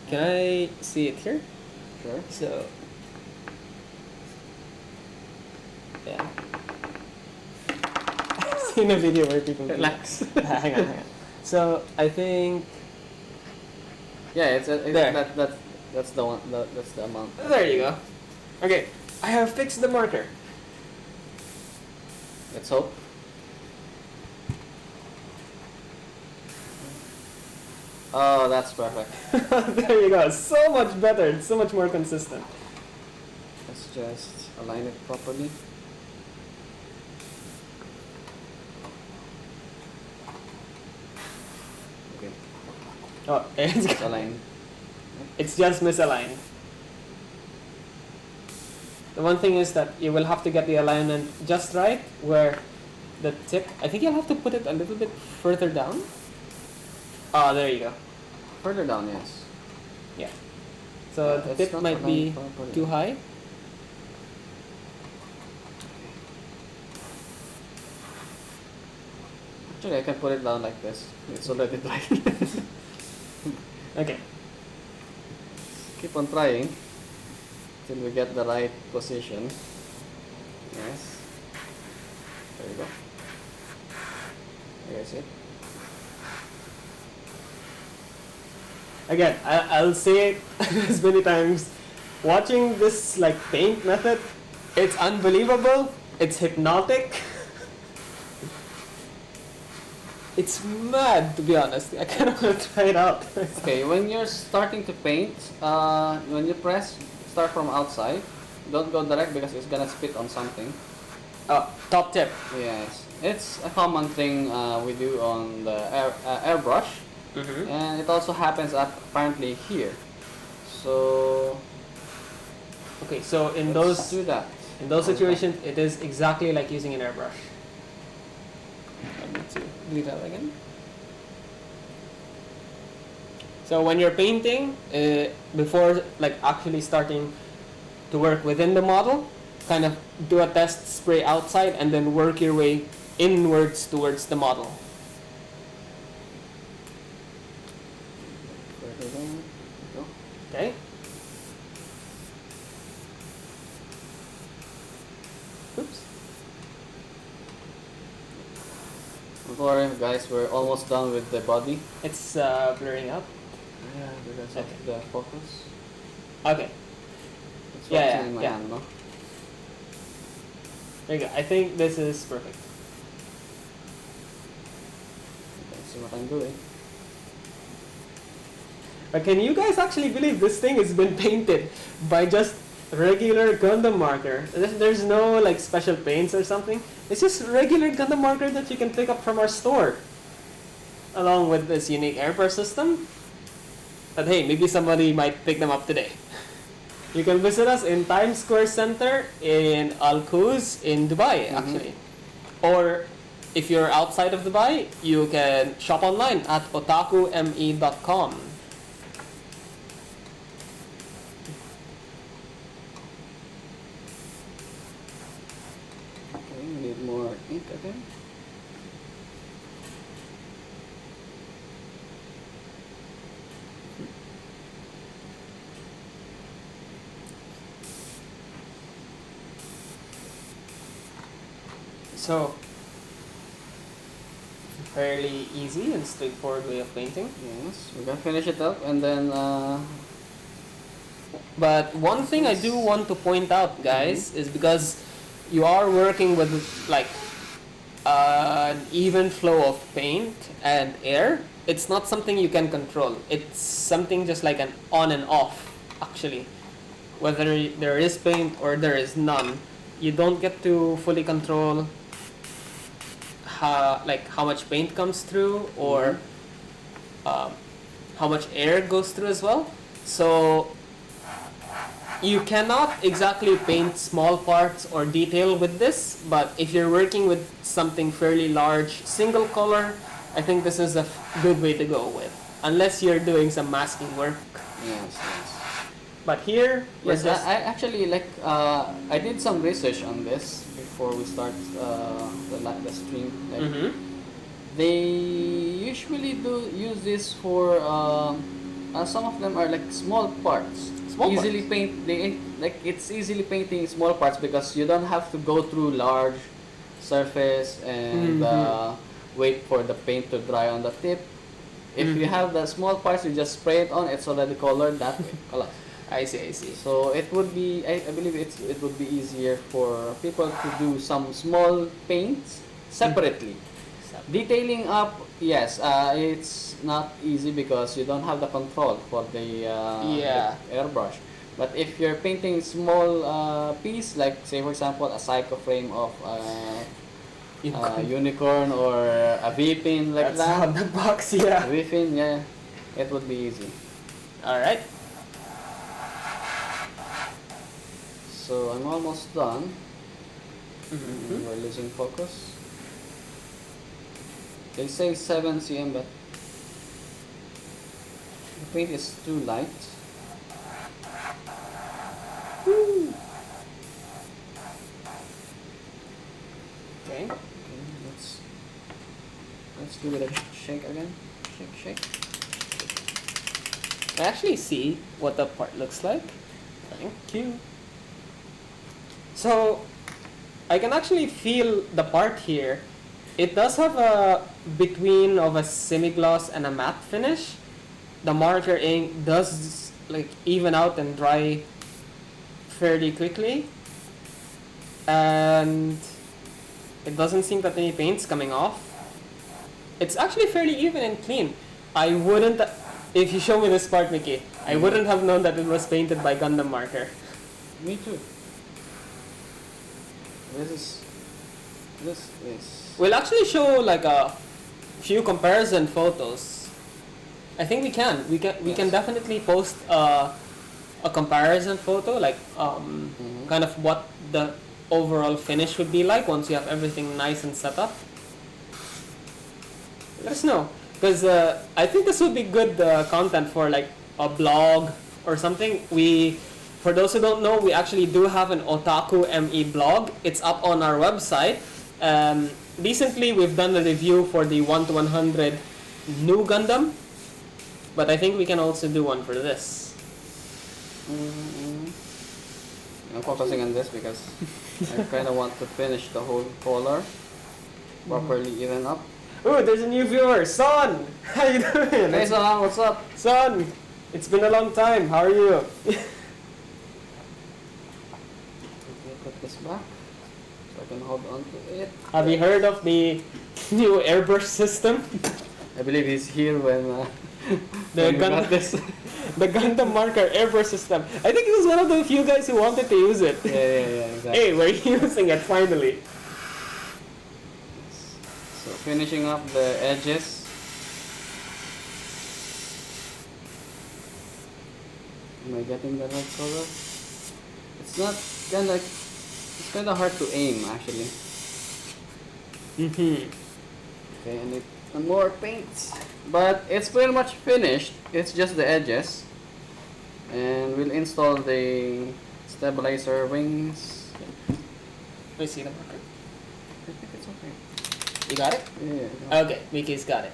Speaker 1: Can I see it here?
Speaker 2: Sure.
Speaker 1: So, yeah. I've seen a video where people do
Speaker 2: Relax.
Speaker 1: that. Hang on. So I think
Speaker 2: Yeah, it's
Speaker 1: There.
Speaker 2: that's the one. That's the amount.
Speaker 1: there you go. Okay, I have fixed the marker.
Speaker 2: Let's hope. Oh, that's perfect.
Speaker 1: There you go. So much better. It's so much more consistent.
Speaker 2: Let's just align it properly. Okay,
Speaker 1: Oh,
Speaker 2: it's aligned.
Speaker 1: it's just misaligned. The one thing is that you will have to get the alignment just right where the tip, I think you'll have to put it a little bit further down. Ah, there you go.
Speaker 2: Further down, yes.
Speaker 1: Yeah. So
Speaker 2: Yeah,
Speaker 1: the
Speaker 2: it's
Speaker 1: tip
Speaker 2: not
Speaker 1: might be
Speaker 2: aligned properly.
Speaker 1: too high.
Speaker 2: Actually, I can put it down like this. It's already dry.
Speaker 1: Okay.
Speaker 2: Keep on trying. till we get the right position. Yes. There you go. There's it.
Speaker 1: Again, I'll say it as many times. Watching this like paint method, it's unbelievable. It's hypnotic. It's mad, to be honest. I kind of want to try it out.
Speaker 2: Okay, when you're starting to paint, when you press, start from outside. Don't go direct because it's gonna spit on something.
Speaker 1: Top tip.
Speaker 2: Yes, it's a common thing we do on the airbrush, and it also happens apparently here. So
Speaker 1: Okay, so in
Speaker 2: let's do that.
Speaker 1: those situations, it is exactly like using an airbrush. Let me see. Do that again. So when you're painting, before like actually starting to work within the model, kind of do a test spray outside and then work your way inwards towards the model. Okay. Oops.
Speaker 2: Don't worry, guys, we're almost done with the body.
Speaker 1: It's blurring out.
Speaker 2: Yeah, because
Speaker 1: Okay.
Speaker 2: of the focus.
Speaker 1: Okay.
Speaker 2: It's
Speaker 1: Yeah,
Speaker 2: focusing in my
Speaker 1: yeah.
Speaker 2: hand, no?
Speaker 1: There you go. I think this is perfect.
Speaker 2: Okay, see what I'm doing.
Speaker 1: But can you guys actually believe this thing has been painted by just regular Gundam marker? There's no like special paints or something. It's just regular Gundam marker that you can pick up from our store, along with this unique airbrush system. But hey, maybe somebody might pick them up today. You can visit us in Times Square Center in Al Quoz in Dubai, actually. Or if you're outside of Dubai, you can shop online at otakume.com.
Speaker 2: Okay, we need more ink again.
Speaker 1: So, fairly easy and straightforward way of painting.
Speaker 2: Yes, we're gonna finish it up and then
Speaker 1: But one thing I do want to point out, guys, is because you are working with like an even flow of paint and air, it's not something you can control. It's something just like an on and off, actually. Whether there is paint or there is none, you don't get to fully control how much paint comes through or how much air goes through as well. So you cannot exactly paint small parts or detail with this, but if you're working with something fairly large, single color, I think this is a good way to go with. Unless you're doing some masking work.
Speaker 2: yes.
Speaker 1: But here,
Speaker 2: Yes,
Speaker 1: we're just...
Speaker 2: I actually I did some research on this before we start the stream. Like,
Speaker 1: Mhm.
Speaker 2: they usually do use this for some of them are like small parts.
Speaker 1: Small
Speaker 2: easily
Speaker 1: parts.
Speaker 2: paint they like it's easily painting small parts because you don't have to go through large surface and wait for the paint to dry on the tip. If you have the small parts, you just spray it on. It's already colored that way.
Speaker 1: I see.
Speaker 2: So it would be, I believe it would be easier for people to do some small paints separately. Detailing up, yes, it's not easy because you don't have the control for the airbrush. But if you're painting small piece, like say for example a psycho frame of unicorn or a V-pin like
Speaker 1: That's on
Speaker 2: that,
Speaker 1: the box, yeah.
Speaker 2: a V-pin, yeah, it would be easy.
Speaker 1: Alright.
Speaker 2: So I'm almost done. We're losing focus. They say 7 cm, but the paint is too light.
Speaker 1: Woo. Okay.
Speaker 2: Okay, let's give it a shake again. Shake.
Speaker 1: I actually see what the part looks like. Thank you. So I can actually feel the part here. It does have a between of a semi-gloss and a matte finish. The marker ink does like even out and dry fairly quickly, and it doesn't seem that any paint's coming off. It's actually fairly even and clean. I wouldn't, if you show me this part, Mickey, I wouldn't have known that it was painted by Gundam Marker.
Speaker 2: Me too. This is.
Speaker 1: We'll actually show like a few comparison photos. I think we can. We can definitely post a comparison photo, like kind of what the overall finish would be like once you have everything nice and set up. Let us know, because I think this would be good content for like a blog or something. For those who don't know, we actually do have an Otaku ME blog. It's up on our website. Recently, we've done a review for the 1 to 100 new Gundam, but I think we can also do one for this.
Speaker 2: I'm focusing on this because I kind of want to finish the whole color properly even up.
Speaker 1: Ooh, there's a new viewer, Son! How you doing?
Speaker 2: Hey Son, what's up?
Speaker 1: Son! It's been a long time, how are you?
Speaker 2: Put this back so I can hold on to it.
Speaker 1: Have you heard of the new airbrush system?
Speaker 2: I believe he's here when
Speaker 1: The
Speaker 2: when we got
Speaker 1: Gundam,
Speaker 2: this.
Speaker 1: the Gundam Marker Airbrush system. I think he was one of the few guys who wanted to use it.
Speaker 2: Yeah, exactly.
Speaker 1: Hey, we're using it finally.
Speaker 2: So finishing up the edges. Am I getting the right color? It's not it's kind of hard to aim actually. Okay, I need some more paint. But it's pretty much finished. It's just the edges. And we'll install the stabilizer wings.
Speaker 1: Let me see the marker.
Speaker 2: I think it's okay.
Speaker 1: You got it?
Speaker 2: Yeah.
Speaker 1: Okay, Mickey's got it.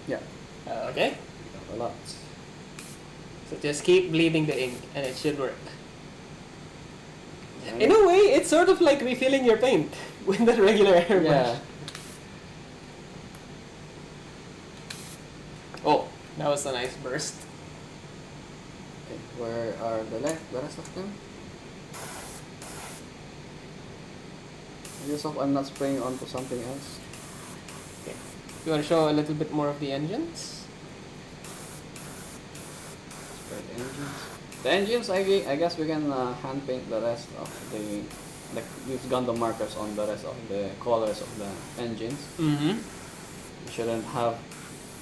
Speaker 2: Yeah.
Speaker 1: Okay,
Speaker 2: A lot.
Speaker 1: so just keep bleeding the ink and it should work. In a way, it's sort of like refilling your paint with the regular airbrush.
Speaker 2: Yeah.
Speaker 1: Oh, that was a nice burst.
Speaker 2: Okay, where are the rest of them? I just hope I'm not spraying onto something else.
Speaker 1: Okay. You want to show a little bit more of the engines?
Speaker 2: Spray the engines. The engines, I guess we can hand paint the rest of the use Gundam markers on the rest of the colors of the engines.
Speaker 1: Mm-hmm.
Speaker 2: We shouldn't have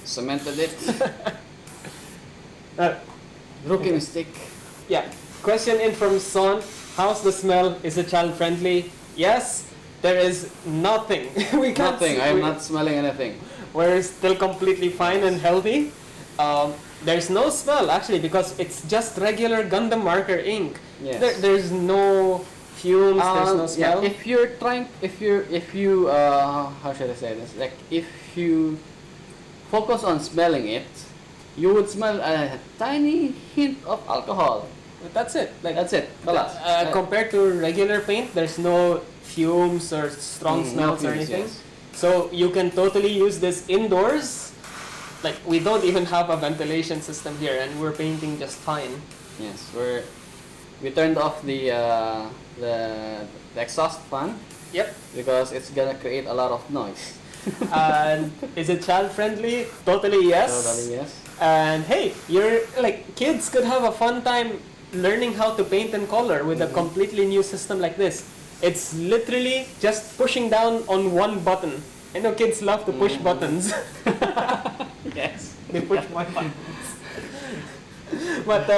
Speaker 2: cemented it. Rookie
Speaker 1: Okay.
Speaker 2: mistake.
Speaker 1: Yeah. Question in from Son. How's the smell? Is it child friendly? Yes. There is nothing. We can't.
Speaker 2: Nothing. I'm not smelling anything.
Speaker 1: We're still completely fine and healthy. There's no smell actually because it's just regular Gundam marker ink.
Speaker 2: Yes.
Speaker 1: There's no fumes. There's no smell.
Speaker 2: Yeah, if you how should I say this? Like if you focus on smelling it, you would smell a tiny hint of alcohol.
Speaker 1: But that's it. Like
Speaker 2: That's it. Kalas.
Speaker 1: compared to regular paint, there's no fumes or strong smells or anything.
Speaker 2: Yes.
Speaker 1: So you can totally use this indoors. Like we don't even have a ventilation system here, and we're painting just fine.
Speaker 2: Yes, we turned off the exhaust fan
Speaker 1: Yep.
Speaker 2: because it's gonna create a lot of noise.
Speaker 1: And is it child friendly? Totally yes.
Speaker 2: Totally yes.
Speaker 1: And hey, you're like kids could have a fun time learning how to paint and color with a completely new system like this. It's literally just pushing down on one button. I know kids love to push buttons.
Speaker 2: Yes.
Speaker 1: They push my buttons. But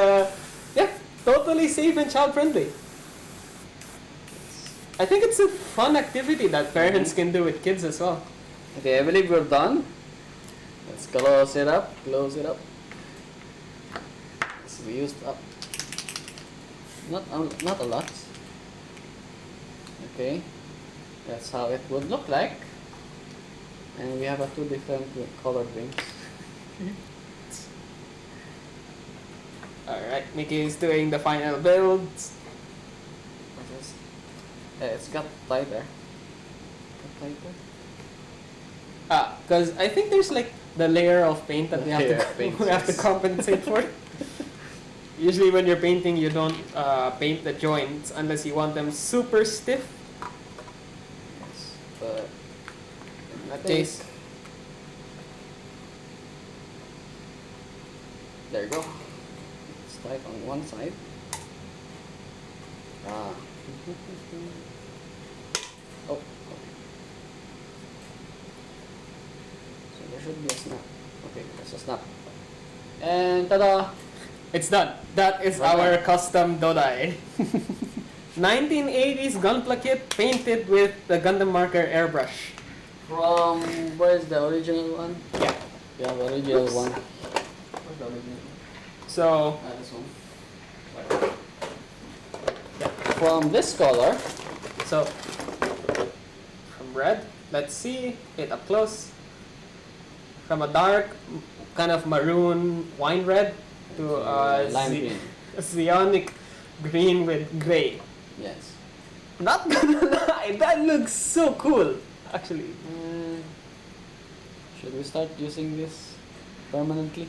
Speaker 1: yeah, totally safe and child friendly. I think it's a fun activity that parents can do with kids as well.
Speaker 2: Okay, I believe we're done. Let's close it up. Close it up. It's used up. Not a lot. Okay, that's how it would look like. And we have two different colored wings.
Speaker 1: Alright, Mickey is doing the final builds.
Speaker 2: It's got tighter.
Speaker 1: Because I think there's like the layer of paint that
Speaker 2: The
Speaker 1: we have
Speaker 2: layer
Speaker 1: to
Speaker 2: of paint,
Speaker 1: we have to
Speaker 2: yes.
Speaker 1: compensate for. Usually when you're painting, you don't paint the joints unless you want them super stiff.
Speaker 2: Yes, but
Speaker 1: In that
Speaker 2: think-
Speaker 1: case,
Speaker 2: there you go. It's tight on one side. Ah. Oh, okay. So there should be a snap. Okay, there's a snap. And tada!
Speaker 1: it's done. That is
Speaker 2: Right
Speaker 1: our
Speaker 2: there.
Speaker 1: custom Dodai. 1980s Gunpla kit painted with the Gundam Marker Airbrush.
Speaker 2: From where's the original one?
Speaker 1: Yeah.
Speaker 2: Yeah, the original
Speaker 1: Oops.
Speaker 2: one. Where's the original one?
Speaker 1: So,
Speaker 2: This one. From this color,
Speaker 1: so from red, let's see it up close. From a dark, kind of maroon wine red to
Speaker 2: lime green.
Speaker 1: Zeonic green with gray.
Speaker 2: Yes.
Speaker 1: Not gonna lie, that looks so cool. Actually,
Speaker 2: Should we start using this permanently?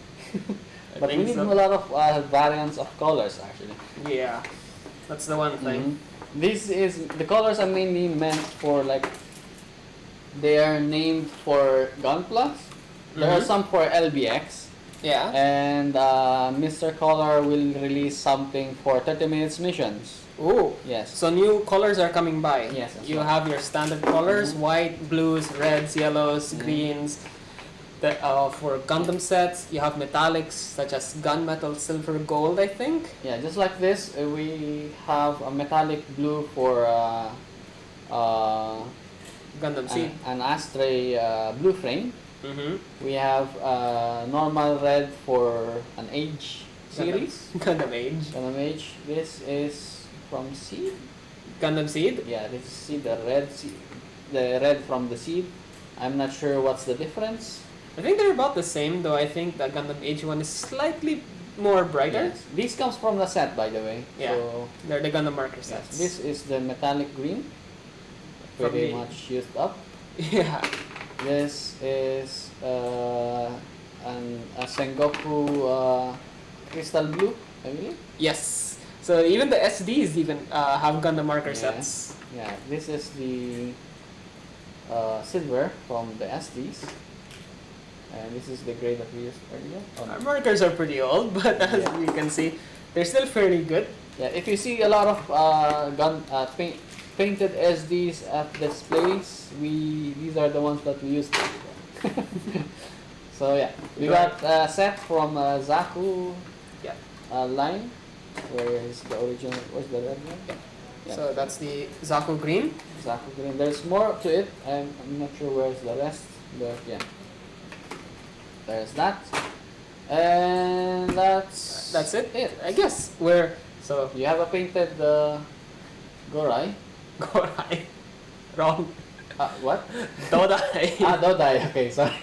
Speaker 1: I
Speaker 2: But we
Speaker 1: think
Speaker 2: need
Speaker 1: so.
Speaker 2: a lot of variants of colors actually.
Speaker 1: Yeah, that's the one thing.
Speaker 2: This is the colors are mainly meant for like they are named for Gunpla. There are
Speaker 1: Mhm.
Speaker 2: some for LBX,
Speaker 1: Yeah.
Speaker 2: and Mr. Color will release something for 30 minutes missions.
Speaker 1: Oh,
Speaker 2: Yes.
Speaker 1: so new colors are coming by.
Speaker 2: Yes, that's
Speaker 1: You
Speaker 2: right.
Speaker 1: have your standard colors:
Speaker 2: Mhm.
Speaker 1: white, blues, reds, yellows,
Speaker 2: Mhm.
Speaker 1: greens. For Gundam sets, you have metallics such as gunmetal, silver, gold. I think.
Speaker 2: Yeah, just like this, we have a metallic blue for
Speaker 1: Gundam Seed.
Speaker 2: an Astray blue frame.
Speaker 1: Mm-hmm.
Speaker 2: We have normal red for an Age series.
Speaker 1: Gundam Age.
Speaker 2: Gundam Age. This is from Seed.
Speaker 1: Gundam Seed.
Speaker 2: Yeah, this is Seed. The red from the Seed. I'm not sure what's the difference.
Speaker 1: I think they're about the same, though. I think the Gundam Age one is slightly more brighter.
Speaker 2: Yes. This comes from the set, by the way.
Speaker 1: Yeah.
Speaker 2: So,
Speaker 1: They're the Gundam Marker
Speaker 2: yes,
Speaker 1: sets.
Speaker 2: this is the metallic green.
Speaker 1: From
Speaker 2: Pretty
Speaker 1: the-
Speaker 2: much used up.
Speaker 1: Yeah.
Speaker 2: This is a Sengoku crystal blue, I believe.
Speaker 1: Yes. So even the SDs even have Gundam Marker
Speaker 2: Yeah.
Speaker 1: sets.
Speaker 2: Yeah, this is the silver from the SDs. And this is the gray that we used earlier.
Speaker 1: Our markers are pretty old, but as
Speaker 2: Yeah.
Speaker 1: you can see, they're still fairly good.
Speaker 2: Yeah, if you see a lot of painted SDs at displays, these are the ones that we used. So yeah, we got a set from Zaku
Speaker 1: Yeah.
Speaker 2: line. Where is the original? Where's the red one? Yeah.
Speaker 1: So that's the Zaku Green.
Speaker 2: Zaku green. There's more to it. I'm not sure where's the rest, but yeah. There's that. And
Speaker 1: That's it. I guess we're so
Speaker 2: You have a painted Gorai.
Speaker 1: Gorai. Wrong.
Speaker 2: What?
Speaker 1: Dodai.
Speaker 2: Dodai. Okay, sorry.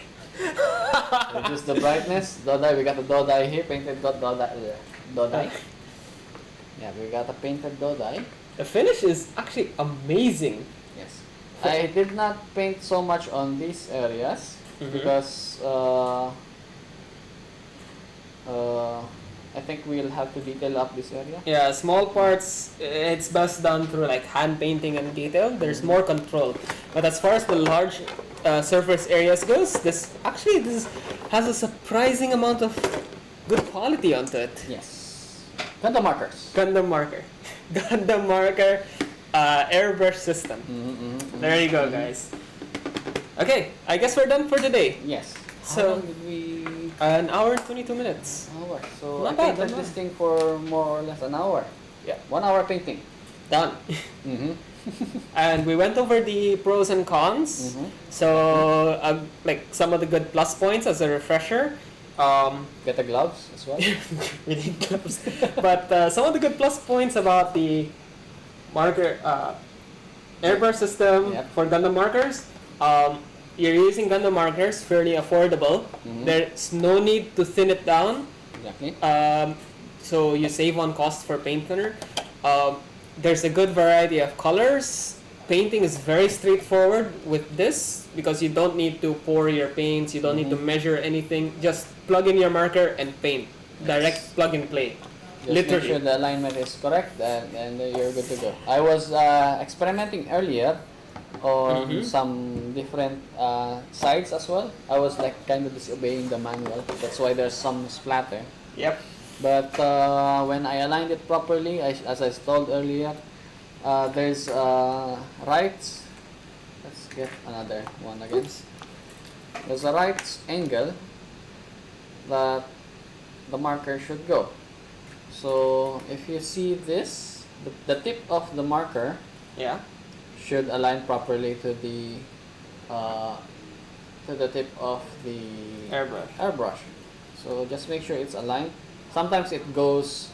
Speaker 2: Reduce the brightness. Dodai. We got the Dodai here. Painted Dodai. Yeah, we got a painted Dodai.
Speaker 1: The finish is actually amazing.
Speaker 2: Yes. I did not paint so much on these areas
Speaker 1: Mhm.
Speaker 2: because I think we'll have to detail up this area.
Speaker 1: Yeah, small parts, it's best done through like hand painting and detail. There's more control. But as far as the large surface areas goes, this has a surprising amount of good quality onto it.
Speaker 2: Yes. Gundam markers.
Speaker 1: Gundam Marker. Gundam Marker Airbrush system. There you go, guys. Okay, I guess we're done for today.
Speaker 2: Yes.
Speaker 1: So-
Speaker 2: How long did we?
Speaker 1: An hour and 22 minutes.
Speaker 2: Hour. So
Speaker 1: Not
Speaker 2: I
Speaker 1: bad,
Speaker 2: painted
Speaker 1: not
Speaker 2: this
Speaker 1: bad.
Speaker 2: thing for more or less an hour.
Speaker 1: Yeah.
Speaker 2: 1 hour painting.
Speaker 1: Done.
Speaker 2: Mm-hmm.
Speaker 1: And we went over the pros and cons. So, like some of the good plus points as a refresher.
Speaker 2: Get the gloves as well.
Speaker 1: Really close. But some of the good plus points about the marker airbrush system
Speaker 2: Yep.
Speaker 1: for Gundam markers. You're using Gundam markers, fairly affordable.
Speaker 2: Mhm.
Speaker 1: There's no need to thin it down.
Speaker 2: Exactly.
Speaker 1: so you save on cost for paint thinner. There's a good variety of colors. Painting is very straightforward with this because you don't need to pour your paints, you don't need to measure anything. Just plug in your marker and paint. Direct plug and play.
Speaker 2: Just
Speaker 1: Literally.
Speaker 2: make sure the alignment is correct, and you're good to go. I was experimenting earlier on some different sides as well. I was like kind of disobeying the manual. That's why there's some splatter.
Speaker 1: Yep.
Speaker 2: But when I aligned it properly, as I told earlier, there's right. Let's get another one again. There's a right angle that the marker should go. So if you see this, the tip of the marker
Speaker 1: Yeah.
Speaker 2: should align properly to the tip of the
Speaker 1: Airbrush.
Speaker 2: So just make sure it's aligned. Sometimes it goes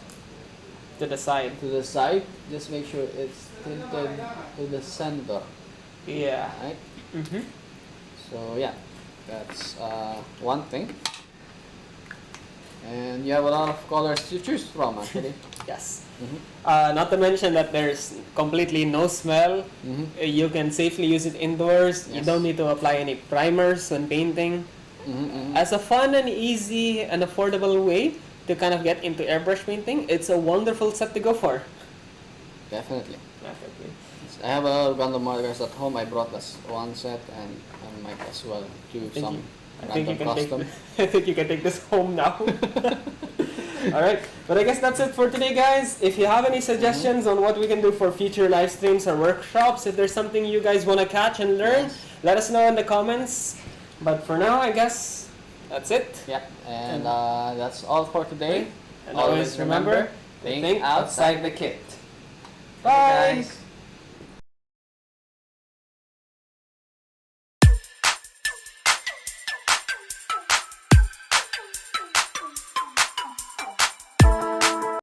Speaker 1: To the side.
Speaker 2: to the side. Just make sure it's tilted to the center,
Speaker 1: Yeah.
Speaker 2: right?
Speaker 1: Mm-hmm.
Speaker 2: So yeah, that's one thing. And you have a lot of colors to choose from actually.
Speaker 1: Yes.
Speaker 2: Mm-hmm.
Speaker 1: Not to mention that there's completely no smell.
Speaker 2: Mm-hmm.
Speaker 1: You can safely use it indoors. You
Speaker 2: Yes.
Speaker 1: don't need to apply any primers when painting.
Speaker 2: Mm-hmm.
Speaker 1: As a fun and easy and affordable way to kind of get into airbrush painting, it's a wonderful set to go for.
Speaker 2: Definitely.
Speaker 1: Definitely.
Speaker 2: I have a lot of Gundam markers at home. I brought us one set, and I might as well do some
Speaker 1: I think you
Speaker 2: random
Speaker 1: can
Speaker 2: custom.
Speaker 1: I think you can take this home now. Alright, but I guess that's it for today, guys. If you have any suggestions on what we can do for future live streams or workshops, if there's something you guys want to catch and learn,
Speaker 2: Yes.
Speaker 1: let us know in the comments. But for now, I guess that's it.
Speaker 2: Yeah, and that's all for today.
Speaker 1: And always remember,
Speaker 2: think outside the kit.
Speaker 1: Bye!
Speaker 2: Guys.